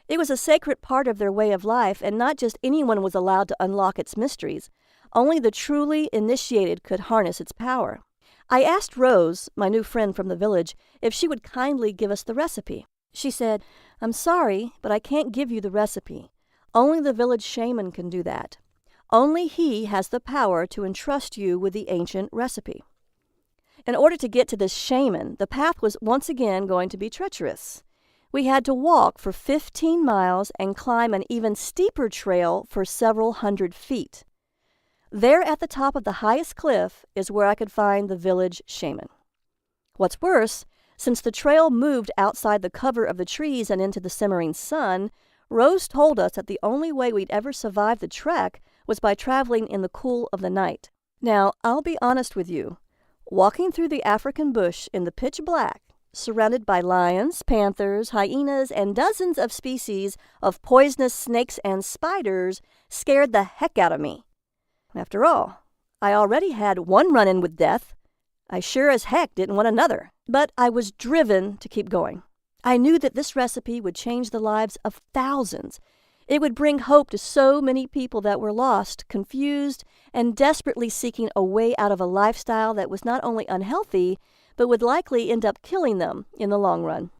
It was a sacred part of their way of life, and not just anyone was allowed to unlock its mysteries. Only the truly initiated could harness its power. I asked Rose, my new friend from the village, if she would kindly give us the recipe. She said, "I'm sorry, but I can't give you the recipe. Only the village shaman can do that. Only he has the power to entrust you with the ancient recipe." In order to get to this shaman, the path was once again going to be treacherous. We had to walk for 15 miles and climb an even steeper trail for several hundred feet. There at the top of the highest cliff is where I could find the village shaman. What's worse, since the trail moved outside the cover of the trees and into the simmering sun, Rose told us that the only way we'd ever survive the trek was by traveling in the cool of the night. Now, I'll be honest with you. Walking through the African bush in the pitch black, surrounded by lions, panthers, hyenas, and dozens of species of poisonous snakes and spiders, scared the heck out of me. After all, I already had one run-in with death. I sure as heck didn't want another. But I was driven to keep going. I knew that this recipe would change the lives of thousands. It would bring hope to so many people that were lost, confused, and desperately seeking a way out of a lifestyle that was not only unhealthy, but would likely end up killing them in the long run.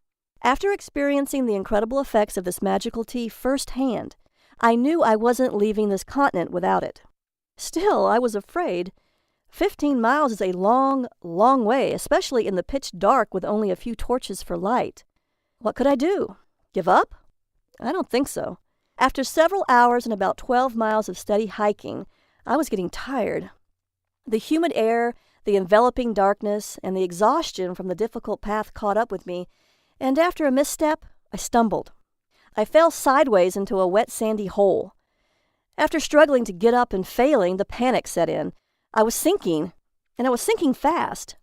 After experiencing the incredible effects of this magical tea firsthand, I knew I wasn't leaving this continent without it. Still, I was afraid. 15 miles is a long, long way, especially in the pitch dark with only a few torches for light. What could I do? Give up? I don't think so. After several hours and about 12 miles of steady hiking, I was getting tired. The humid air, the enveloping darkness, and the exhaustion from the difficult path caught up with me, and after a misstep, I stumbled. I fell sideways into a wet, sandy hole. After struggling to get up and failing, the panic set in. I was sinking, and I was sinking fast.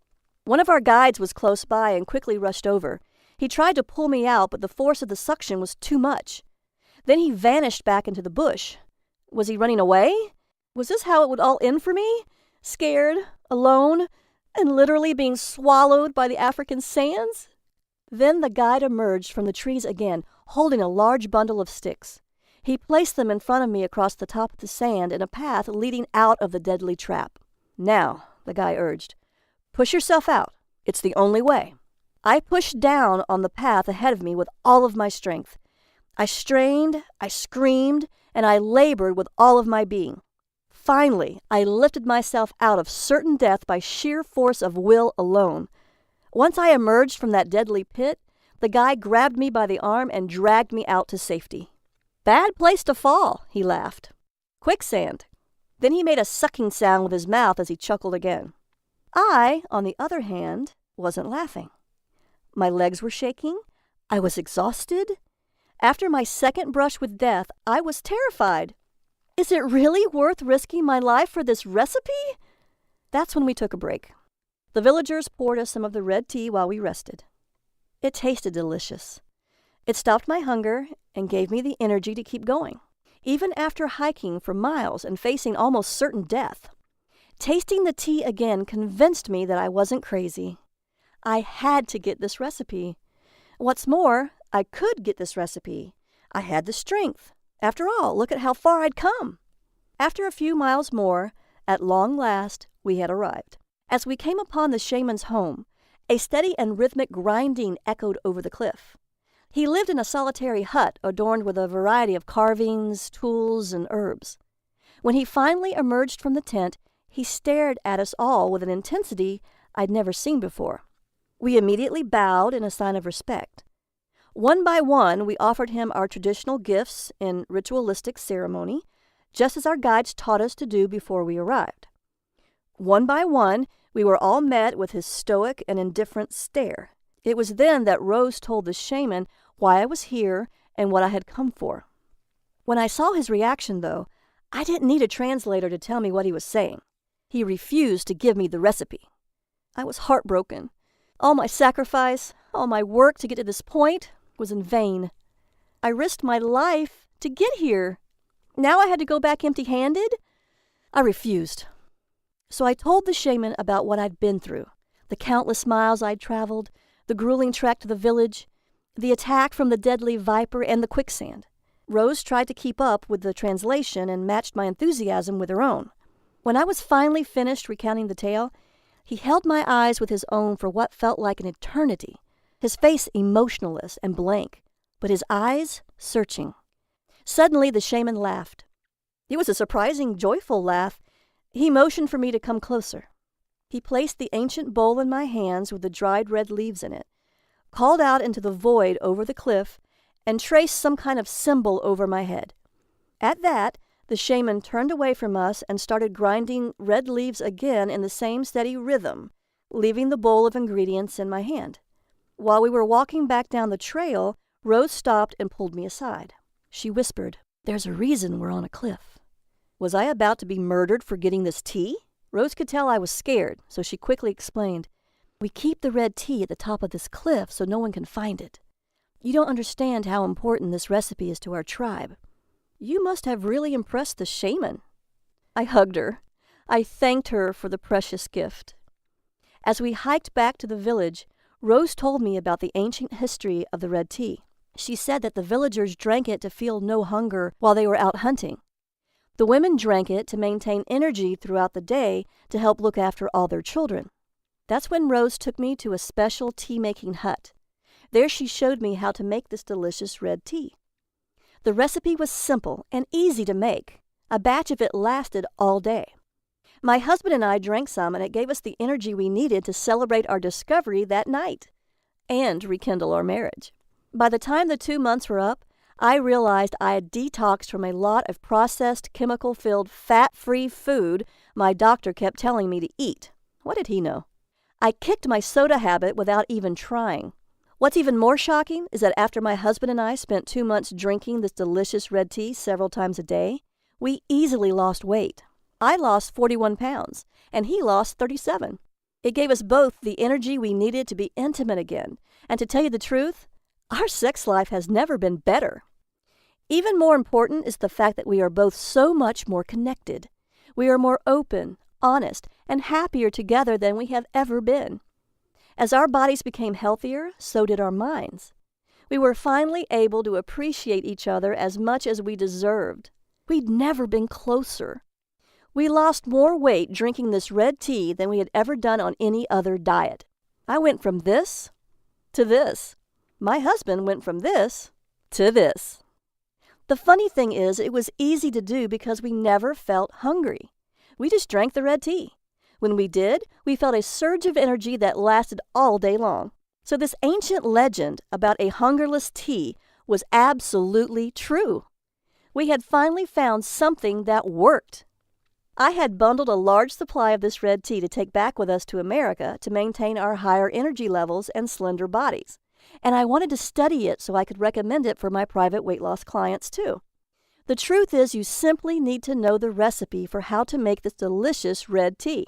One of our guides was close by and quickly rushed over. He tried to pull me out, but the force of the suction was too much. Then he vanished back into the bush. Was he running away? Was this how it would all end for me? Scared, alone, and literally being swallowed by the African sands? Then the guide emerged from the trees again, holding a large bundle of sticks. He placed them in front of me across the top of the sand in a path leading out of the deadly trap. Now, the guy urged, push yourself out. It's the only way. I pushed down on the path ahead of me with all of my strength. I strained, I screamed, and I labored with all of my being. Finally, I lifted myself out of certain death by sheer force of will alone. Once I emerged from that deadly pit, the guy grabbed me by the arm and dragged me out to safety. Bad place to fall, he laughed. Quicksand. Then he made a sucking sound with his mouth as he chuckled again. I, on the other hand, wasn't laughing. My legs were shaking. I was exhausted. After my second brush with death, I was terrified. Is it really worth risking my life for this recipe? That's when we took a break. The villagers poured us some of the red tea while we rested. It tasted delicious. It stopped my hunger and gave me the energy to keep going, even after hiking for miles and facing almost certain death. Tasting the tea again convinced me that I wasn't crazy. I had to get this recipe. What's more, I could get this recipe. I had the strength. After all, look at how far I'd come. After a few miles more, at long last, we had arrived. As we came upon the shaman's home, a steady and rhythmic grinding echoed over the cliff. He lived in a solitary hut adorned with a variety of carvings, tools, and herbs. When he finally emerged from the tent, he stared at us all with an intensity I'd never seen before. We immediately bowed in a sign of respect. One by one, we offered him our traditional gifts in ritualistic ceremony, just as our guides taught us to do before we arrived. One by one, we were all met with his stoic and indifferent stare. It was then that Rose told the shaman why I was here and what I had come for. When I saw his reaction, though, I didn't need a translator to tell me what he was saying. He refused to give me the recipe. I was heartbroken. All my sacrifice, all my work to get to this point was in vain. I risked my life to get here. Now I had to go back empty-handed? I refused. So I told the shaman about what I'd been through, the countless miles I'd traveled, the grueling trek to the village, the attack from the deadly viper, and the quicksand. Rose tried to keep up with the translation and matched my enthusiasm with her own. When I was finally finished recounting the tale, he held my eyes with his own for what felt like an eternity, his face emotionless and blank, but his eyes searching. Suddenly the shaman laughed. It was a surprising, joyful laugh. He motioned for me to come closer. He placed the ancient bowl in my hands with the dried red leaves in it. called out into the void over the cliff, and traced some kind of symbol over my head. At that, the shaman turned away from us and started grinding red leaves again in the same steady rhythm, leaving the bowl of ingredients in my hand. While we were walking back down the trail, Rose stopped and pulled me aside. She whispered, "There's a reason we're on a cliff." Was I about to be murdered for getting this tea? Rose could tell I was scared, so she quickly explained, "We keep the red tea at the top of this cliff so no one can find it. You don't understand how important this recipe is to our tribe. You must have really impressed the shaman." I hugged her. I thanked her for the precious gift. As we hiked back to the village, Rose told me about the ancient history of the red tea. She said that the villagers drank it to feel no hunger while they were out hunting. The women drank it to maintain energy throughout the day to help look after all their children. That's when Rose took me to a special tea-making hut. There she showed me how to make this delicious red tea. The recipe was simple and easy to make. A batch of it lasted all day. My husband and I drank some, and it gave us the energy we needed to celebrate our discovery that night and rekindle our marriage. By the time the 2 months were up, I realized I had detoxed from a lot of processed, chemical-filled, fat-free food my doctor kept telling me to eat. What did he know? I kicked my soda habit without even trying. What's even more shocking is that after my husband and I spent 2 months drinking this delicious red tea several times a day, we easily lost weight. I lost 41 pounds, and he lost 37. It gave us both the energy we needed to be intimate again, and to tell you the truth, our sex life has never been better. Even more important is the fact that we are both so much more connected. We are more open, honest, and happier together than we have ever been. As our bodies became healthier, so did our minds. We were finally able to appreciate each other as much as we deserved. We'd never been closer. We lost more weight drinking this red tea than we had ever done on any other diet. I went from this to this. My husband went from this to this. The funny thing is, it was easy to do because we never felt hungry. We just drank the red tea. When we did, we felt a surge of energy that lasted all day long. So this ancient legend about a hungerless tea was absolutely true. We had finally found something that worked. I had bundled a large supply of this red tea to take back with us to America to maintain our higher energy levels and slender bodies. And I wanted to study it so I could recommend it for my private weight loss clients too. The truth is, you simply need to know the recipe for how to make this delicious red tea.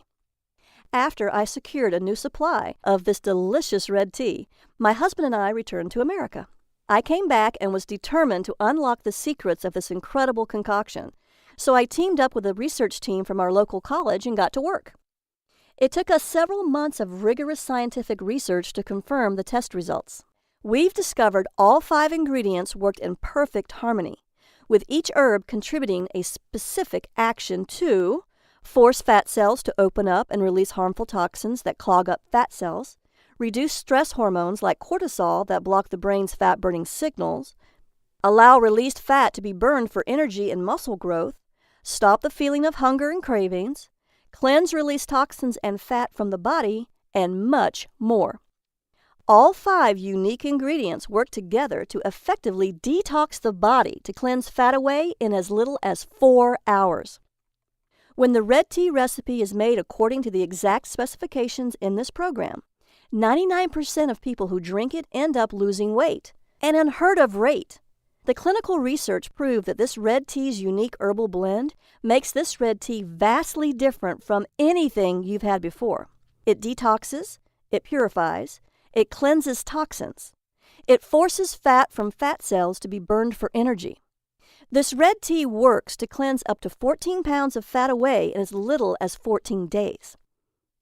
After I secured a new supply of this delicious red tea, my husband and I returned to America. I came back and was determined to unlock the secrets of this incredible concoction. So I teamed up with a research team from our local college and got to work. It took us several months of rigorous scientific research to confirm the test results. We've discovered all 5 ingredients worked in perfect harmony, with each herb contributing a specific action to force fat cells to open up and release harmful toxins that clog up fat cells, reduce stress hormones like cortisol that block the brain's fat-burning signals, allow released fat to be burned for energy and muscle growth, stop the feeling of hunger and cravings, cleanse release toxins and fat from the body, and much more. All 5 unique ingredients work together to effectively detox the body to cleanse fat away in as little as 4 hours. When the red tea recipe is made according to the exact specifications in this program, 99% of people who drink it end up losing weight, an unheard of rate. The clinical research proved that this red tea's unique herbal blend makes this red tea vastly different from anything you've had before. It detoxes, it purifies, it cleanses toxins. It forces fat from fat cells to be burned for energy. This red tea works to cleanse up to 14 pounds of fat away in as little as 14 days.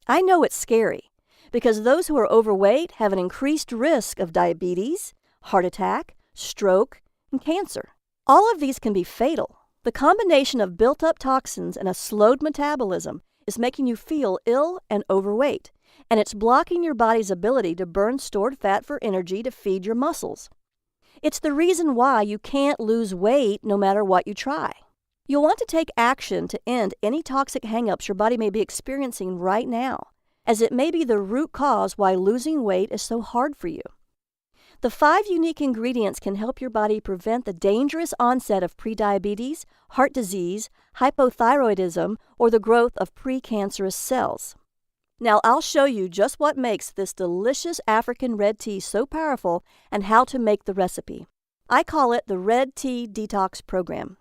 I know it's scary because those who are overweight have an increased risk of diabetes, heart attack, stroke, and cancer. All of these can be fatal. The combination of built-up toxins and a slowed metabolism is making you feel ill and overweight, and it's blocking your body's ability to burn stored fat for energy to feed your muscles. It's the reason why you can't lose weight no matter what you try. You'll want to take action to end any toxic hang-ups your body may be experiencing right now, as it may be the root cause why losing weight is so hard for you. The 5 unique ingredients can help your body prevent the dangerous onset of prediabetes, heart disease, hypothyroidism, or the growth of precancerous cells. Now I'll show you just what makes this delicious African red tea so powerful and how to make the recipe. I call it the Red Tea Detox Program.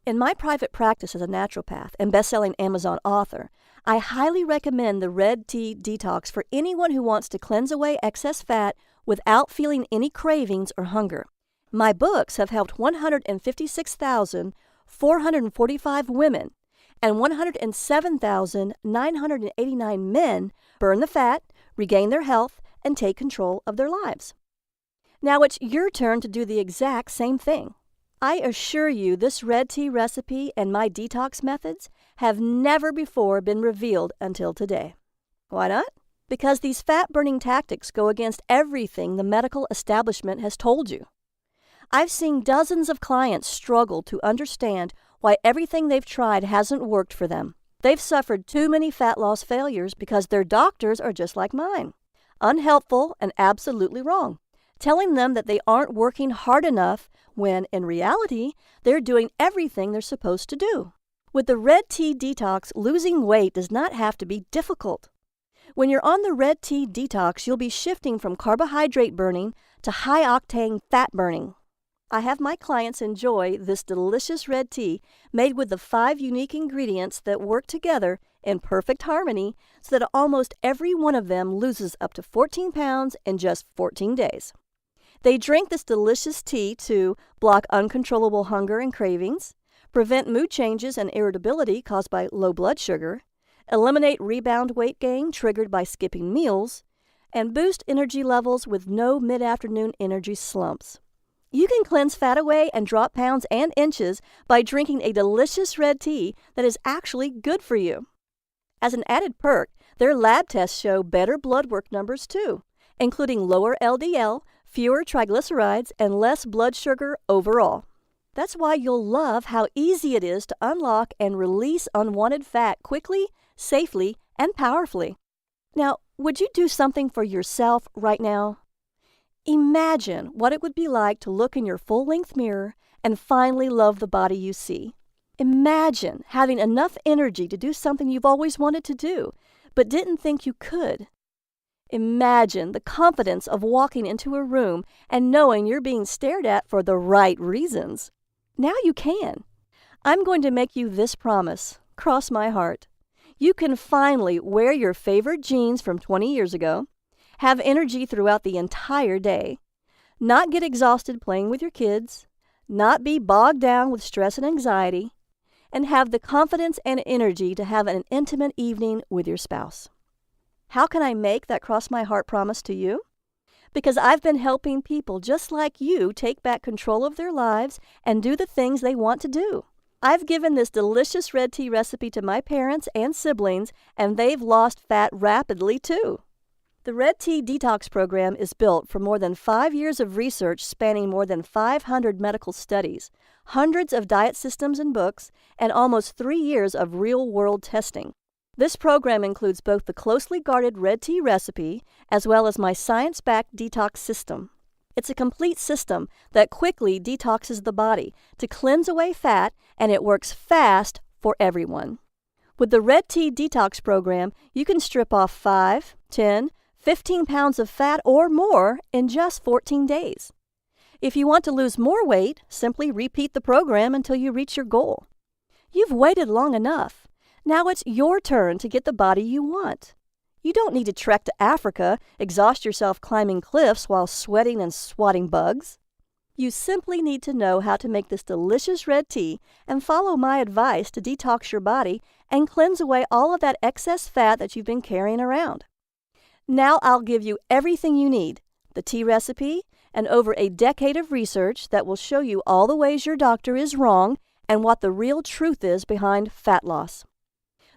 In my private practice as a naturopath and best-selling Amazon author, I highly recommend the Red Tea Detox for anyone who wants to cleanse away excess fat without feeling any cravings or hunger. My books have helped 156,445 women and 107,989 men burn the fat, regain their health, and take control of their lives. Now it's your turn to do the exact same thing. I assure you this red tea recipe and my detox methods have never before been revealed until today. Why not? Because these fat-burning tactics go against everything the medical establishment has told you. I've seen dozens of clients struggle to understand why everything they've tried hasn't worked for them. They've suffered too many fat loss failures because their doctors are just like mine, unhelpful and absolutely wrong, telling them that they aren't working hard enough when, in reality, they're doing everything they're supposed to do. With the Red Tea Detox, losing weight does not have to be difficult. When you're on the Red Tea Detox, you'll be shifting from carbohydrate burning to high-octane fat burning. I have my clients enjoy this delicious red tea made with the 5 unique ingredients that work together in perfect harmony so that almost every one of them loses up to 14 pounds in just 14 days. They drink this delicious tea to block uncontrollable hunger and cravings, prevent mood changes and irritability caused by low blood sugar, eliminate rebound weight gain triggered by skipping meals, and boost energy levels with no mid-afternoon energy slumps. You can cleanse fat away and drop pounds and inches by drinking a delicious red tea that is actually good for you. As an added perk, their lab tests show better blood work numbers too, including lower LDL, fewer triglycerides, and less blood sugar overall. That's why you'll love how easy it is to unlock and release unwanted fat quickly, safely, and powerfully. Now, would you do something for yourself right now? Imagine what it would be like to look in your full-length mirror and finally love the body you see. Imagine having enough energy to do something you've always wanted to do, but didn't think you could. Imagine the confidence of walking into a room and knowing you're being stared at for the right reasons. Now you can. I'm going to make you this promise. Cross my heart. You can finally wear your favorite jeans from 20 years ago, have energy throughout the entire day, not get exhausted playing with your kids, not be bogged down with stress and anxiety, and have the confidence and energy to have an intimate evening with your spouse. How can I make that cross my heart promise to you? Because I've been helping people just like you take back control of their lives and do the things they want to do. I've given this delicious red tea recipe to my parents and siblings, and they've lost fat rapidly too. The Red Tea Detox Program is built from more than 5 years of research spanning more than 500 medical studies, hundreds of diet systems and books, and almost 3 years of real-world testing. This program includes both the closely guarded red tea recipe as well as my science-backed detox system. It's a complete system that quickly detoxes the body to cleanse away fat, and it works fast for everyone. With the Red Tea Detox Program, you can strip off 5, 10, 15 pounds of fat or more in just 14 days. If you want to lose more weight, simply repeat the program until you reach your goal. You've waited long enough. Now it's your turn to get the body you want. You don't need to trek to Africa, exhaust yourself climbing cliffs while sweating and swatting bugs. You simply need to know how to make this delicious red tea and follow my advice to detox your body and cleanse away all of that excess fat that you've been carrying around. Now I'll give you everything you need, the tea recipe, and over a decade of research that will show you all the ways your doctor is wrong and what the real truth is behind fat loss.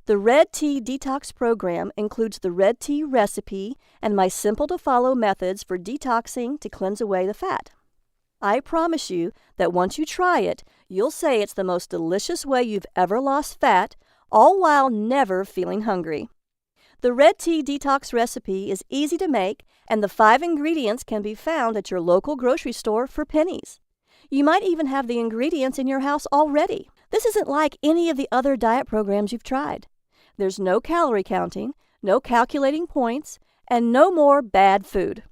The Red Tea Detox Program includes the red tea recipe and my simple-to-follow methods for detoxing to cleanse away the fat. I promise you that once you try it, you'll say it's the most delicious way you've ever lost fat, all while never feeling hungry. The red tea detox recipe is easy to make, and the 5 ingredients can be found at your local grocery store for pennies. You might even have the ingredients in your house already. This isn't like any of the other diet programs you've tried. There's no calorie counting, no calculating points, and no more bad food.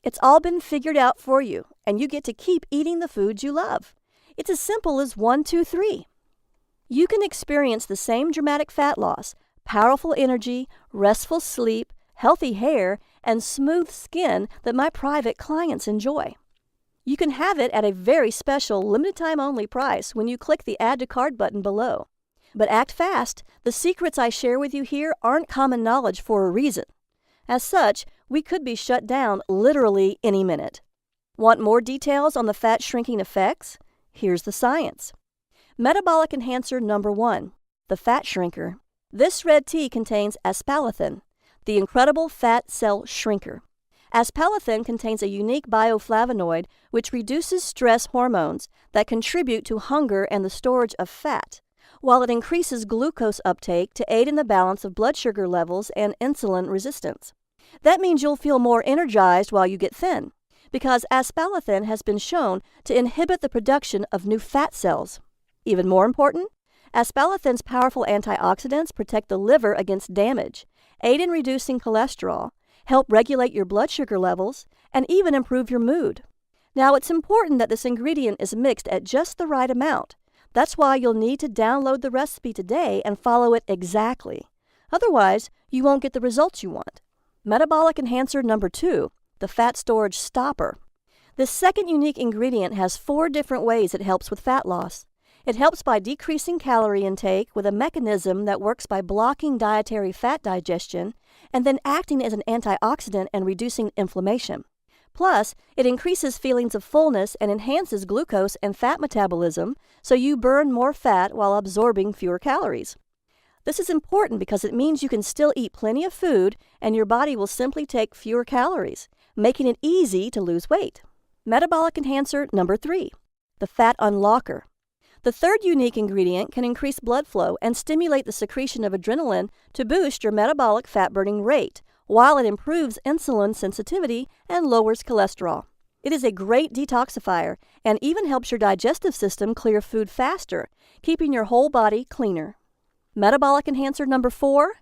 It's all been figured out for you, and you get to keep eating the foods you love. It's as simple as 1, 2, 3. You can experience the same dramatic fat loss, powerful energy, restful sleep, healthy hair, and smooth skin that my private clients enjoy. You can have it at a very special limited-time-only price when you click the Add to Cart button below. But act fast. The secrets I share with you here aren't common knowledge for a reason. As such, we could be shut down literally any minute. Want more details on the fat-shrinking effects? Here's the science. Metabolic enhancer number 1, the fat shrinker. This red tea contains aspartame, the incredible fat cell shrinker. Aspartame contains a unique bioflavonoid which reduces stress hormones that contribute to hunger and the storage of fat, while it increases glucose uptake to aid in the balance of blood sugar levels and insulin resistance. That means you'll feel more energized while you get thin, because aspartame has been shown to inhibit the production of new fat cells. Even more important, aspartame's powerful antioxidants protect the liver against damage, aid in reducing cholesterol, help regulate your blood sugar levels, and even improve your mood. Now, it's important that this ingredient is mixed at just the right amount. That's why you'll need to download the recipe today and follow it exactly. Otherwise, you won't get the results you want. Metabolic enhancer number 2, the fat storage stopper. This second unique ingredient has 4 different ways it helps with fat loss. It helps by decreasing calorie intake with a mechanism that works by blocking dietary fat digestion and then acting as an antioxidant and reducing inflammation. Plus, it increases feelings of fullness and enhances glucose and fat metabolism, so you burn more fat while absorbing fewer calories. This is important because it means you can still eat plenty of food and your body will simply take fewer calories, making it easy to lose weight. Metabolic enhancer number 3, the fat unlocker. The third unique ingredient can increase blood flow and stimulate the secretion of adrenaline to boost your metabolic fat-burning rate, while it improves insulin sensitivity and lowers cholesterol. It is a great detoxifier and even helps your digestive system clear food faster, keeping your whole body cleaner. Metabolic enhancer number 4,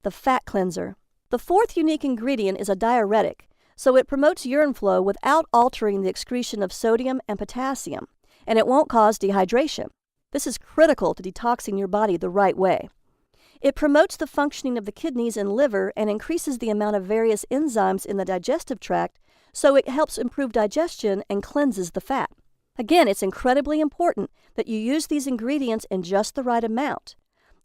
the fat cleanser. The fourth unique ingredient is a diuretic, so it promotes urine flow without altering the excretion of sodium and potassium, and it won't cause dehydration. This is critical to detoxing your body the right way. It promotes the functioning of the kidneys and liver and increases the amount of various enzymes in the digestive tract, so it helps improve digestion and cleanses the fat. Again, it's incredibly important that you use these ingredients in just the right amount.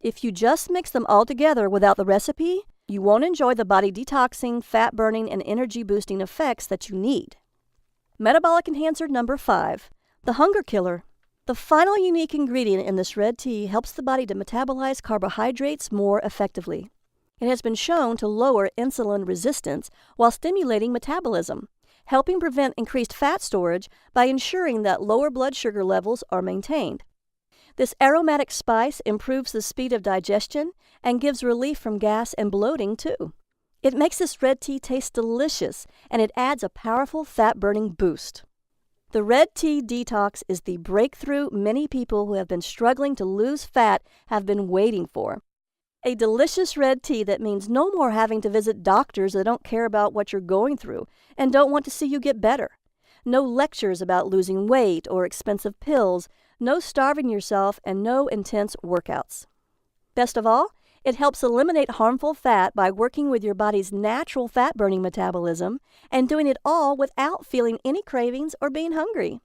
If you just mix them all together without the recipe, you won't enjoy the body detoxing, fat burning, and energy boosting effects that you need. Metabolic enhancer number 5, the hunger killer. The final unique ingredient in this red tea helps the body to metabolize carbohydrates more effectively. It has been shown to lower insulin resistance while stimulating metabolism, helping prevent increased fat storage by ensuring that lower blood sugar levels are maintained. This aromatic spice improves the speed of digestion and gives relief from gas and bloating too. It makes this red tea taste delicious, and it adds a powerful fat-burning boost. The red tea detox is the breakthrough many people who have been struggling to lose fat have been waiting for. A delicious red tea that means no more having to visit doctors that don't care about what you're going through and don't want to see you get better. No lectures about losing weight or expensive pills, no starving yourself, and no intense workouts. Best of all, it helps eliminate harmful fat by working with your body's natural fat-burning metabolism and doing it all without feeling any cravings or being hungry.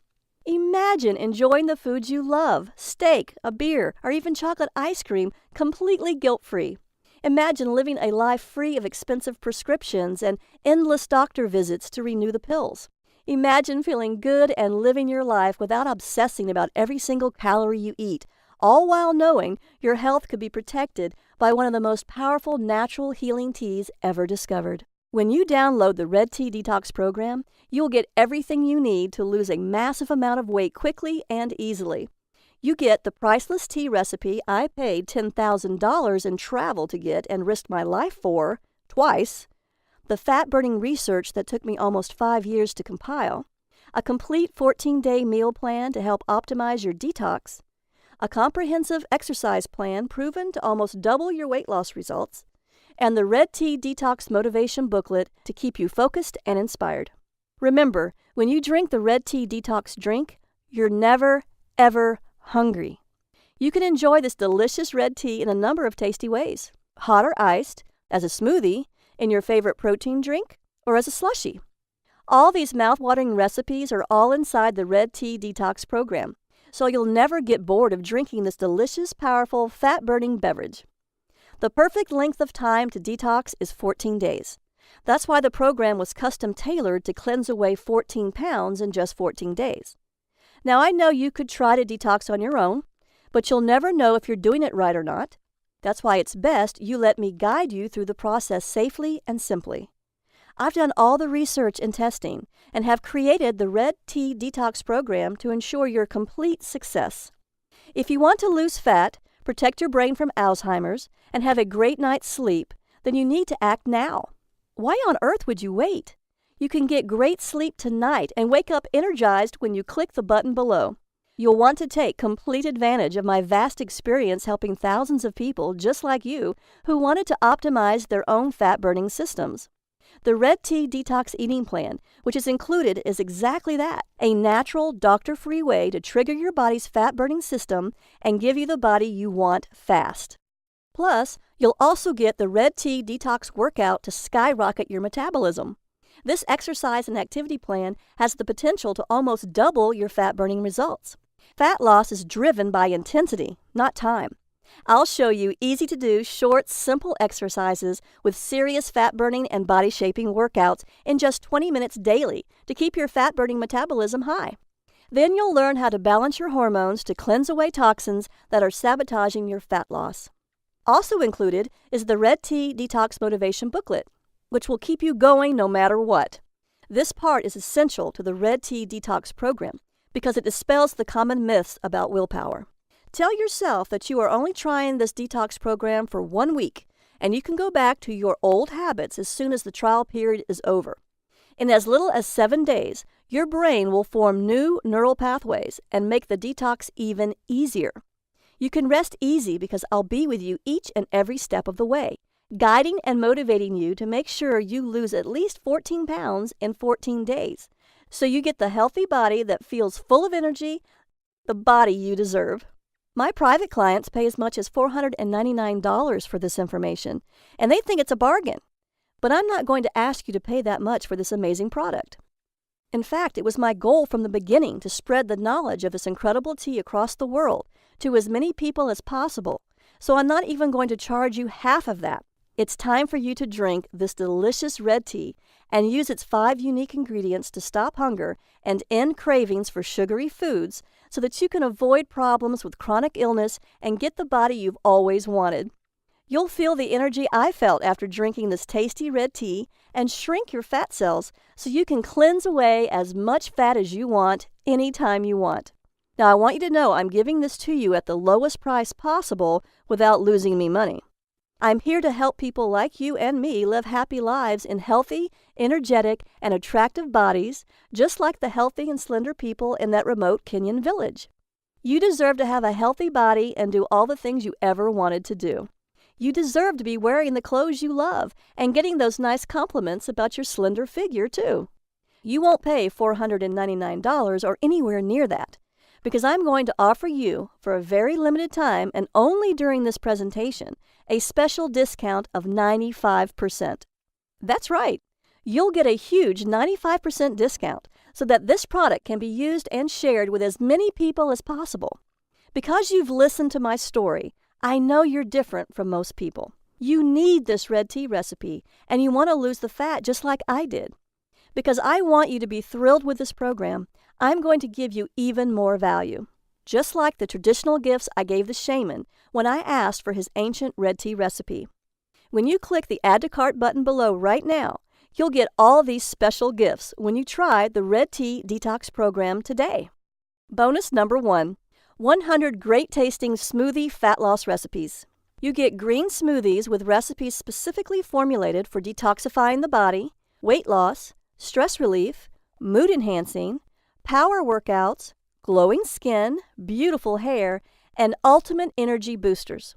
Imagine enjoying the foods you love, steak, a beer, or even chocolate ice cream, completely guilt-free. Imagine living a life free of expensive prescriptions and endless doctor visits to renew the pills. Imagine feeling good and living your life without obsessing about every single calorie you eat, all while knowing your health could be protected by one of the most powerful natural healing teas ever discovered. When you download the Red Tea Detox program, you'll get everything you need to lose a massive amount of weight quickly and easily. You get the priceless tea recipe I paid $10,000 in travel to get and risked my life for twice, the fat-burning research that took me almost 5 years to compile, a complete 14-day meal plan to help optimize your detox, a comprehensive exercise plan proven to almost double your weight loss results, and the Red Tea Detox Motivation Booklet to keep you focused and inspired. Remember, when you drink the Red Tea Detox drink, you're never, ever hungry. You can enjoy this delicious red tea in a number of tasty ways: hot or iced, as a smoothie, in your favorite protein drink, or as a slushie. All these mouth-watering recipes are all inside the Red Tea Detox program, so you'll never get bored of drinking this delicious, powerful, fat-burning beverage. The perfect length of time to detox is 14 days. That's why the program was custom-tailored to cleanse away 14 pounds in just 14 days. Now, I know you could try to detox on your own, but you'll never know if you're doing it right or not. That's why it's best you let me guide you through the process safely and simply. I've done all the research and testing and have created the Red Tea Detox program to ensure your complete success. If you want to lose fat, protect your brain from Alzheimer's, and have a great night's sleep, then you need to act now. Why on earth would you wait? You can get great sleep tonight and wake up energized when you click the button below. You'll want to take complete advantage of my vast experience helping thousands of people just like you who wanted to optimize their own fat-burning systems. The Red Tea Detox Eating Plan, which is included, is exactly that: a natural, doctor-free way to trigger your body's fat-burning system and give you the body you want fast. Plus, you'll also get the Red Tea Detox Workout to skyrocket your metabolism. This exercise and activity plan has the potential to almost double your fat-burning results. Fat loss is driven by intensity, not time. I'll show you easy-to-do, short, simple exercises with serious fat-burning and body-shaping workouts in just 20 minutes daily to keep your fat-burning metabolism high. Then you'll learn how to balance your hormones to cleanse away toxins that are sabotaging your fat loss. Also included is the Red Tea Detox Motivation Booklet, which will keep you going no matter what. This part is essential to the Red Tea Detox program because it dispels the common myths about willpower. Tell yourself that you are only trying this detox program for 1 week, and you can go back to your old habits as soon as the trial period is over. In as little as 7 days, your brain will form new neural pathways and make the detox even easier. You can rest easy because I'll be with you each and every step of the way, guiding and motivating you to make sure you lose at least 14 pounds in 14 days, so you get the healthy body that feels full of energy, the body you deserve. My private clients pay as much as $499 for this information, and they think it's a bargain. But I'm not going to ask you to pay that much for this amazing product. In fact, it was my goal from the beginning to spread the knowledge of this incredible tea across the world to as many people as possible, so I'm not even going to charge you half of that. It's time for you to drink this delicious red tea and use its 5 unique ingredients to stop hunger and end cravings for sugary foods so that you can avoid problems with chronic illness and get the body you've always wanted. You'll feel the energy I felt after drinking this tasty red tea and shrink your fat cells so you can cleanse away as much fat as you want anytime you want. Now, I want you to know I'm giving this to you at the lowest price possible without losing me money. I'm here to help people like you and me live happy lives in healthy, energetic, and attractive bodies, just like the healthy and slender people in that remote Kenyan village. You deserve to have a healthy body and do all the things you ever wanted to do. You deserve to be wearing the clothes you love and getting those nice compliments about your slender figure, too. You won't pay $499 or anywhere near that, because I'm going to offer you, for a very limited time and only during this presentation, a special discount of 95%. That's right. You'll get a huge 95% discount so that this product can be used and shared with as many people as possible. Because you've listened to my story, I know you're different from most people. You need this red tea recipe, and you want to lose the fat just like I did. Because I want you to be thrilled with this program, I'm going to give you even more value. Just like the traditional gifts I gave the shaman when I asked for his ancient red tea recipe. When you click the Add to Cart button below right now, you'll get all these special gifts when you try the Red Tea Detox program today. Bonus number 1. 100 great-tasting smoothie fat loss recipes. You get green smoothies with recipes specifically formulated for detoxifying the body, weight loss, stress relief, mood enhancing, power workouts, glowing skin, beautiful hair, and ultimate energy boosters.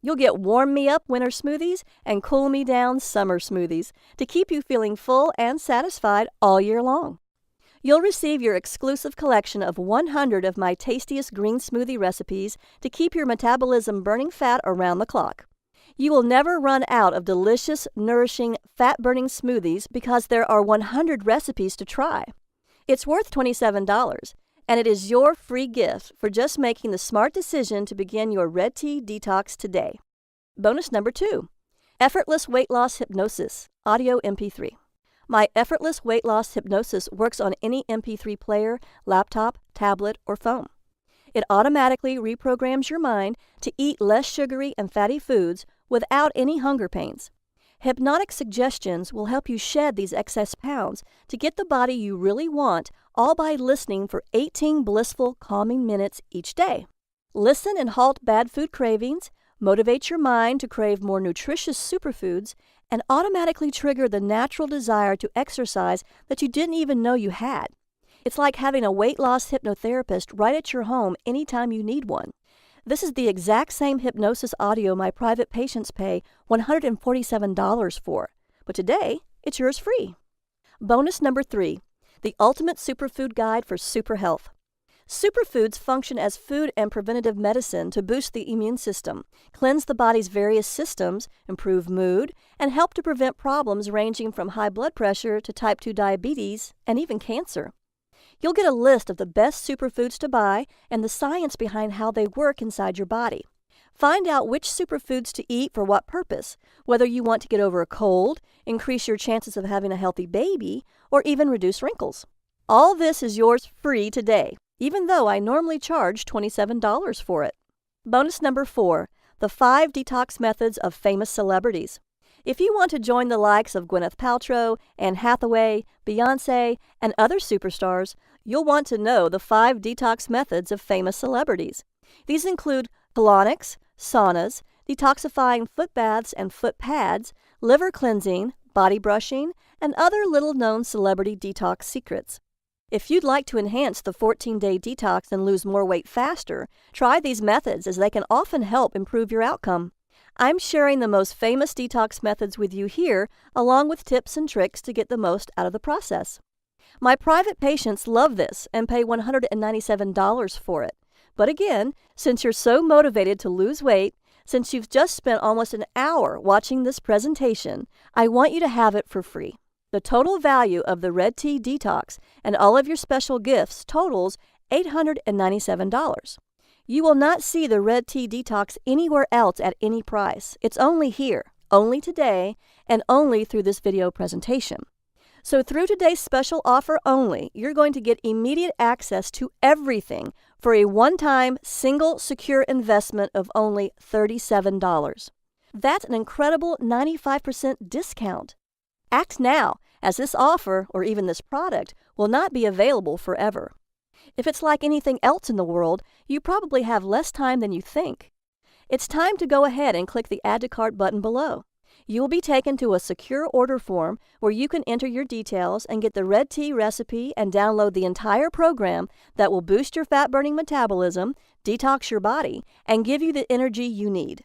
You'll get warm me up winter smoothies and cool me down summer smoothies to keep you feeling full and satisfied all year long. You'll receive your exclusive collection of 100 of my tastiest green smoothie recipes to keep your metabolism burning fat around the clock. You will never run out of delicious, nourishing, fat-burning smoothies because there are 100 recipes to try. It's worth $27, and it is your free gift for just making the smart decision to begin your red tea detox today. Bonus number 2, Effortless Weight Loss Hypnosis, Audio MP3. My Effortless Weight Loss Hypnosis works on any MP3 player, laptop, tablet, or phone. It automatically reprograms your mind to eat less sugary and fatty foods without any hunger pains. Hypnotic suggestions will help you shed these excess pounds to get the body you really want, all by listening for 18 blissful, calming minutes each day. Listen and halt bad food cravings, motivate your mind to crave more nutritious superfoods, and automatically trigger the natural desire to exercise that you didn't even know you had. It's like having a weight loss hypnotherapist right at your home anytime you need one. This is the exact same hypnosis audio my private patients pay $147 for, but today it's yours free. Bonus number 3, the Ultimate Superfood Guide for Super Health. Superfoods function as food and preventative medicine to boost the immune system, cleanse the body's various systems, improve mood, and help to prevent problems ranging from high blood pressure to type 2 diabetes and even cancer. You'll get a list of the best superfoods to buy and the science behind how they work inside your body. Find out which superfoods to eat for what purpose, whether you want to get over a cold, increase your chances of having a healthy baby, or even reduce wrinkles. All this is yours free today, even though I normally charge $27 for it. Bonus number 4, the 5 detox methods of famous celebrities. If you want to join the likes of Gwyneth Paltrow, Anne Hathaway, Beyoncé, and other superstars, you'll want to know the 5 detox methods of famous celebrities. These include colonics, saunas, detoxifying foot baths and foot pads, liver cleansing, body brushing, and other little-known celebrity detox secrets. If you'd like to enhance the 14-day detox and lose more weight faster, try these methods as they can often help improve your outcome. I'm sharing the most famous detox methods with you here, along with tips and tricks to get the most out of the process. My private patients love this and pay $197 for it. But again, since you're so motivated to lose weight, since you've just spent almost an hour watching this presentation, I want you to have it for free. The total value of the Red Tea Detox and all of your special gifts totals $897. You will not see the Red Tea Detox anywhere else at any price. It's only here, only today, and only through this video presentation. So through today's special offer only, you're going to get immediate access to everything for a one-time, single, secure investment of only $37. That's an incredible 95% discount. Act now, as this offer, or even this product, will not be available forever. If it's like anything else in the world, you probably have less time than you think. It's time to go ahead and click the Add to Cart button below. You will be taken to a secure order form where you can enter your details and get the red tea recipe and download the entire program that will boost your fat-burning metabolism, detox your body, and give you the energy you need.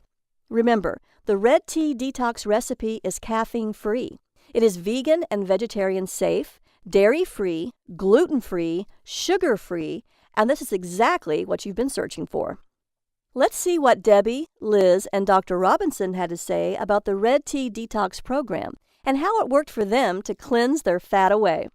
Remember, the red tea detox recipe is caffeine-free. It is vegan and vegetarian safe, dairy-free, gluten-free, sugar-free, and this is exactly what you've been searching for. Let's see what Debbie, Liz, and Dr. Robinson had to say about the Red Tea Detox program and how it worked for them to cleanse their fat away.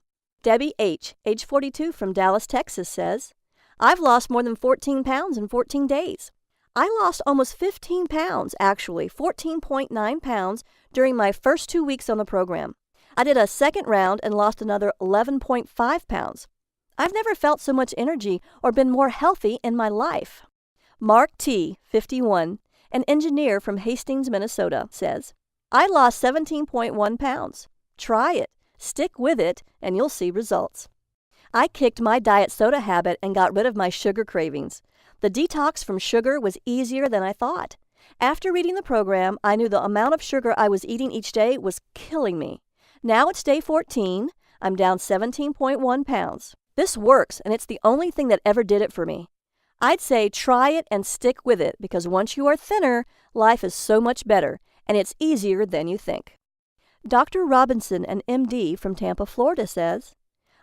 Debbie H., age 42 from Dallas, Texas, says, "I've lost more than 14 pounds in 14 days. I lost almost 15 pounds, actually 14.9 pounds, during my first 2 weeks on the program. I did a second round and lost another 11.5 pounds. I've never felt so much energy or been more healthy in my life." Mark T., 51, an engineer from Hastings, Minnesota, says, "I lost 17.1 pounds. Try it, stick with it, and you'll see results. I kicked my diet soda habit and got rid of my sugar cravings. The detox from sugar was easier than I thought. After reading the program, I knew the amount of sugar I was eating each day was killing me. Now it's day 14. I'm down 17.1 pounds. This works, and it's the only thing that ever did it for me. I'd say try it and stick with it, because once you are thinner, life is so much better, and it's easier than you think. Dr. Robinson, an MD from Tampa, Florida, says,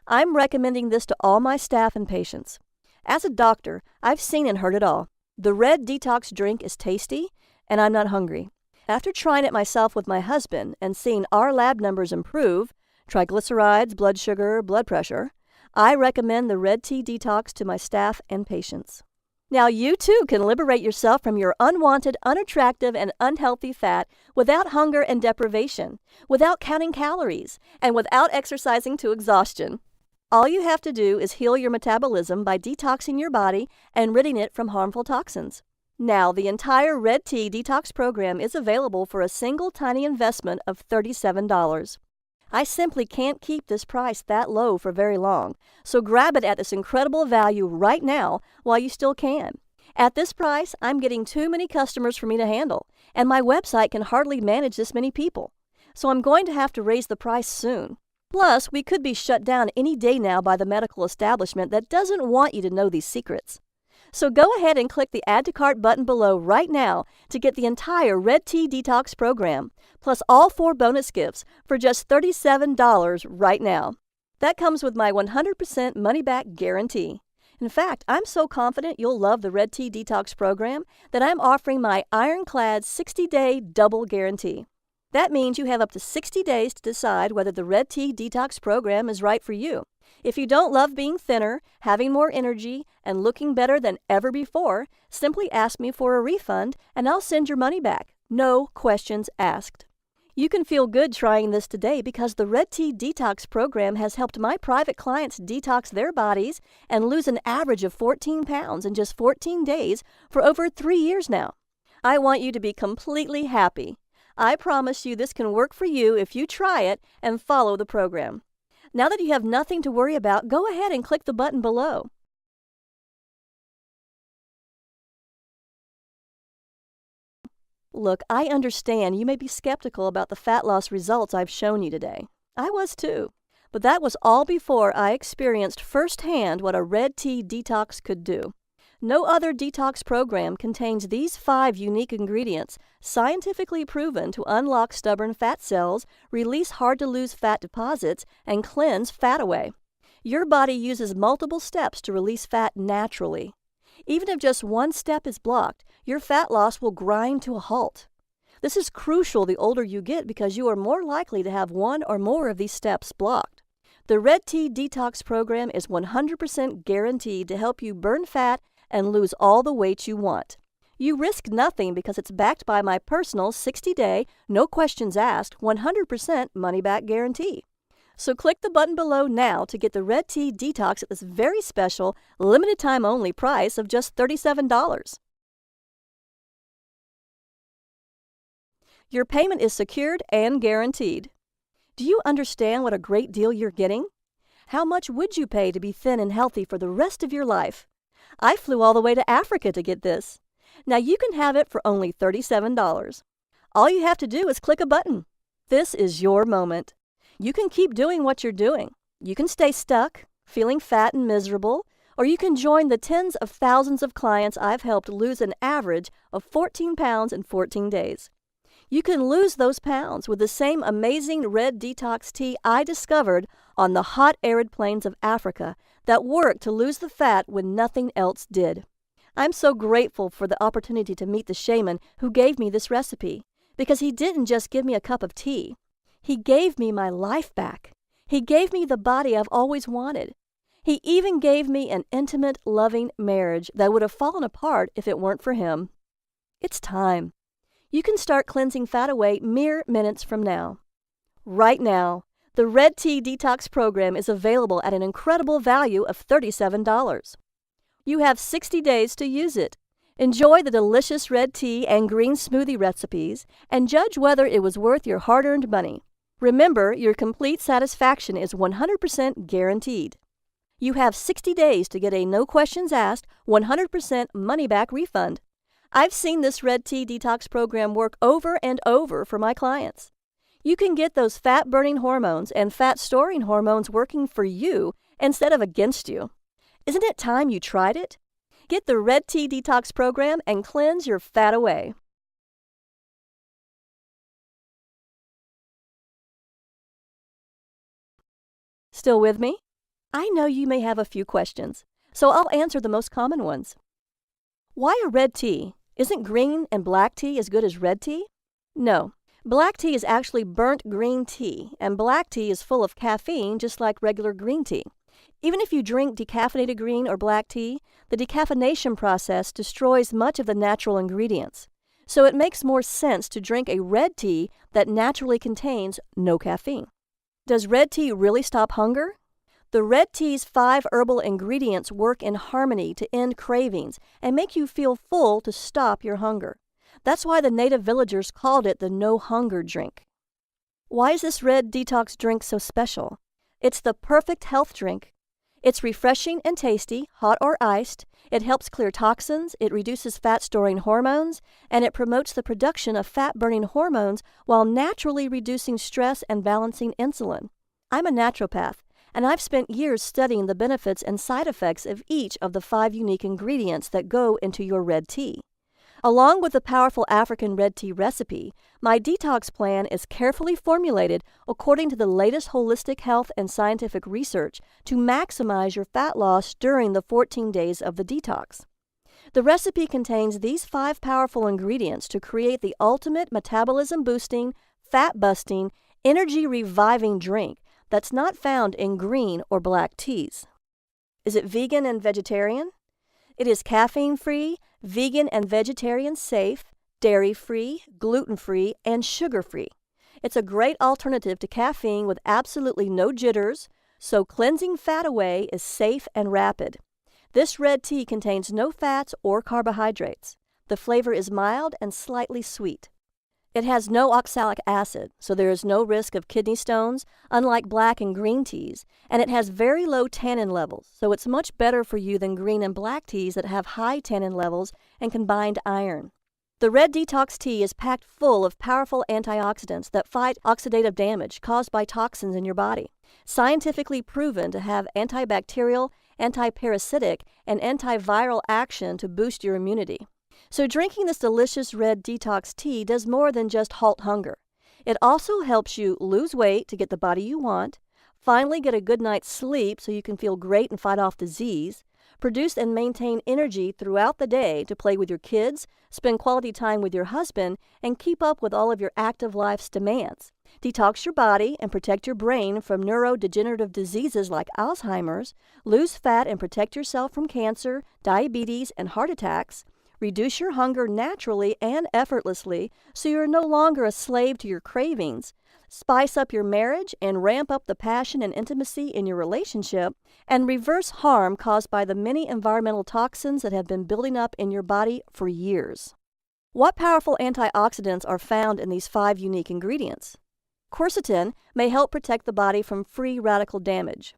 I'm recommending this to all my staff and patients. As a doctor, I've seen and heard it all. The red detox drink is tasty, and I'm not hungry. After trying it myself with my husband and seeing our lab numbers improve, triglycerides, blood sugar, blood pressure, I recommend the red tea detox to my staff and patients. Now you too can liberate yourself from your unwanted, unattractive, and unhealthy fat without hunger and deprivation, without counting calories, and without exercising to exhaustion. All you have to do is heal your metabolism by detoxing your body and ridding it from harmful toxins. Now, the entire Red Tea Detox program is available for a single tiny investment of $37. I simply can't keep this price that low for very long, so grab it at this incredible value right now while you still can. At this price, I'm getting too many customers for me to handle, and my website can hardly manage this many people, so I'm going to have to raise the price soon. Plus, we could be shut down any day now by the medical establishment that doesn't want you to know these secrets. So go ahead and click the Add to Cart button below right now to get the entire Red Tea Detox program, plus all 4 bonus gifts for just $37 right now. That comes with my 100% money-back guarantee. In fact, I'm so confident you'll love the Red Tea Detox program that I'm offering my ironclad 60-day double guarantee. That means you have up to 60 days to decide whether the Red Tea Detox program is right for you. If you don't love being thinner, having more energy, and looking better than ever before, simply ask me for a refund and I'll send your money back. No questions asked. You can feel good trying this today because the Red Tea Detox program has helped my private clients detox their bodies and lose an average of 14 pounds in just 14 days for over 3 years now. I want you to be completely happy. I promise you this can work for you if you try it and follow the program. Now that you have nothing to worry about, go ahead and click the button below. Look, I understand you may be skeptical about the fat loss results I've shown you today. I was too. But that was all before I experienced firsthand what a Red Tea Detox could do. No other detox program contains these 5 unique ingredients, scientifically proven to unlock stubborn fat cells, release hard-to-lose fat deposits, and cleanse fat away. Your body uses multiple steps to release fat naturally. Even if just one step is blocked, your fat loss will grind to a halt. This is crucial the older you get because you are more likely to have one or more of these steps blocked. The Red Tea Detox program is 100% guaranteed to help you burn fat and lose all the weight you want. You risk nothing because it's backed by my personal 60-day, no questions asked, 100% money-back guarantee. So click the button below now to get the Red Tea Detox at this very special, limited-time-only price of just $37. Your payment is secured and guaranteed. Do you understand what a great deal you're getting? How much would you pay to be thin and healthy for the rest of your life? I flew all the way to Africa to get this. Now you can have it for only $37. All you have to do is click a button. This is your moment. You can keep doing what you're doing. You can stay stuck, feeling fat and miserable, or you can join the tens of thousands of clients I've helped lose an average of 14 pounds in 14 days. You can lose those pounds with the same amazing red detox tea I discovered on the hot, arid plains of Africa that worked to lose the fat when nothing else did. I'm so grateful for the opportunity to meet the shaman who gave me this recipe, because he didn't just give me a cup of tea. He gave me my life back. He gave me the body I've always wanted. He even gave me an intimate, loving marriage that would have fallen apart if it weren't for him. It's time. You can start cleansing fat away mere minutes from now. Right now, the Red Tea Detox program is available at an incredible value of $37. You have 60 days to use it. Enjoy the delicious red tea and green smoothie recipes and judge whether it was worth your hard-earned money. Remember, your complete satisfaction is 100% guaranteed. You have 60 days to get a no questions asked, 100% money back refund. I've seen this red tea detox program work over and over for my clients. You can get those fat-burning hormones and fat-storing hormones working for you instead of against you. Isn't it time you tried it? Get the red tea detox program and cleanse your fat away. Still with me? I know you may have a few questions, so I'll answer the most common ones. Why a red tea? Isn't green and black tea as good as red tea? No. Black tea is actually burnt green tea, and black tea is full of caffeine just like regular green tea. Even if you drink decaffeinated green or black tea, the decaffeination process destroys much of the natural ingredients. So it makes more sense to drink a red tea that naturally contains no caffeine. Does red tea really stop hunger? The red tea's 5 herbal ingredients work in harmony to end cravings and make you feel full to stop your hunger. That's why the native villagers called it the no-hunger drink. Why is this red detox drink so special? It's the perfect health drink. It's refreshing and tasty, hot or iced. It helps clear toxins, it reduces fat-storing hormones, and it promotes the production of fat-burning hormones while naturally reducing stress and balancing insulin. I'm a naturopath, and I've spent years studying the benefits and side effects of each of the 5 unique ingredients that go into your red tea. Along with the powerful African red tea recipe, my detox plan is carefully formulated according to the latest holistic health and scientific research to maximize your fat loss during the 14 days of the detox. The recipe contains these 5 powerful ingredients to create the ultimate metabolism-boosting, fat-busting, energy-reviving drink that's not found in green or black teas. Is it vegan and vegetarian? It is caffeine-free, vegan and vegetarian safe, dairy-free, gluten-free, and sugar-free. It's a great alternative to caffeine with absolutely no jitters, so cleansing fat away is safe and rapid. This red tea contains no fats or carbohydrates. The flavor is mild and slightly sweet. It has no oxalic acid, so there is no risk of kidney stones, unlike black and green teas, and it has very low tannin levels, so it's much better for you than green and black teas that have high tannin levels and combined iron. The red detox tea is packed full of powerful antioxidants that fight oxidative damage caused by toxins in your body, scientifically proven to have antibacterial, antiparasitic, and antiviral action to boost your immunity. So drinking this delicious red detox tea does more than just halt hunger. It also helps you lose weight to get the body you want, finally get a good night's sleep so you can feel great and fight off disease, produce and maintain energy throughout the day to play with your kids, spend quality time with your husband, and keep up with all of your active life's demands. Detox your body and protect your brain from neurodegenerative diseases like Alzheimer's, lose fat and protect yourself from cancer, diabetes, and heart attacks. Reduce your hunger naturally and effortlessly so you're no longer a slave to your cravings. Spice up your marriage and ramp up the passion and intimacy in your relationship, and reverse harm caused by the many environmental toxins that have been building up in your body for years. What powerful antioxidants are found in these 5 unique ingredients? Quercetin may help protect the body from free radical damage.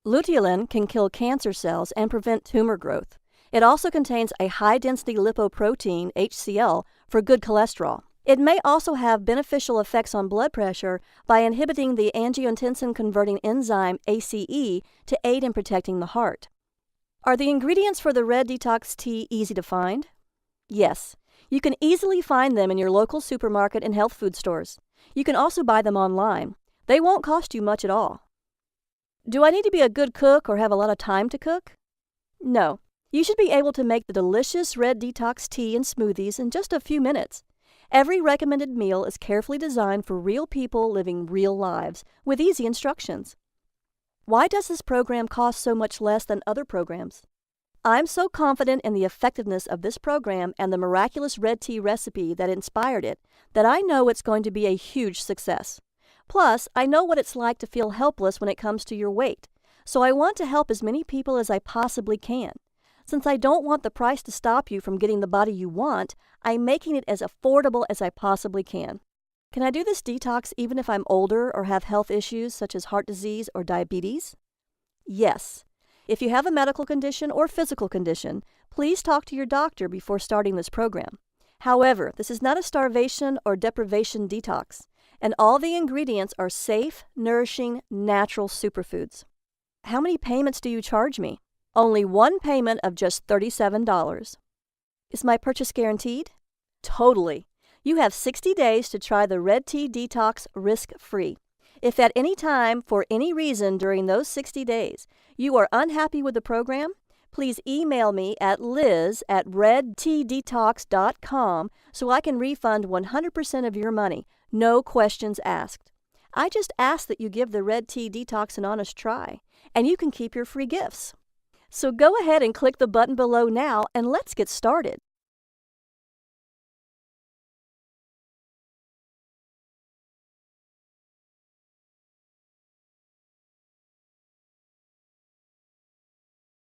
Luteolin can kill cancer cells and prevent tumor growth. It also contains a high-density lipoprotein, HCl, for good cholesterol. It may also have beneficial effects on blood pressure by inhibiting the angiotensin-converting enzyme ACE to aid in protecting the heart. Are the ingredients for the red detox tea easy to find? Yes. You can easily find them in your local supermarket and health food stores. You can also buy them online. They won't cost you much at all. Do I need to be a good cook or have a lot of time to cook? No. You should be able to make the delicious red detox tea and smoothies in just a few minutes. Every recommended meal is carefully designed for real people living real lives with easy instructions. Why does this program cost so much less than other programs? I'm so confident in the effectiveness of this program and the miraculous red tea recipe that inspired it that I know it's going to be a huge success. Plus, I know what it's like to feel helpless when it comes to your weight, so I want to help as many people as I possibly can. Since I don't want the price to stop you from getting the body you want, I'm making it as affordable as I possibly can. Can I do this detox even if I'm older or have health issues such as heart disease or diabetes? Yes. If you have a medical condition or physical condition, please talk to your doctor before starting this program. However, this is not a starvation or deprivation detox, and all the ingredients are safe, nourishing, natural superfoods. How many payments do you charge me? Only one payment of just $37. Is my purchase guaranteed? Totally. You have 60 days to try the Red Tea Detox risk-free. If at any time, for any reason during those 60 days, you are unhappy with the program, please email me at liz@redteadetox.com so I can refund 100% of your money, no questions asked. I just ask that you give the Red Tea Detox an honest try, and you can keep your free gifts. So go ahead and click the button below now and let's get started.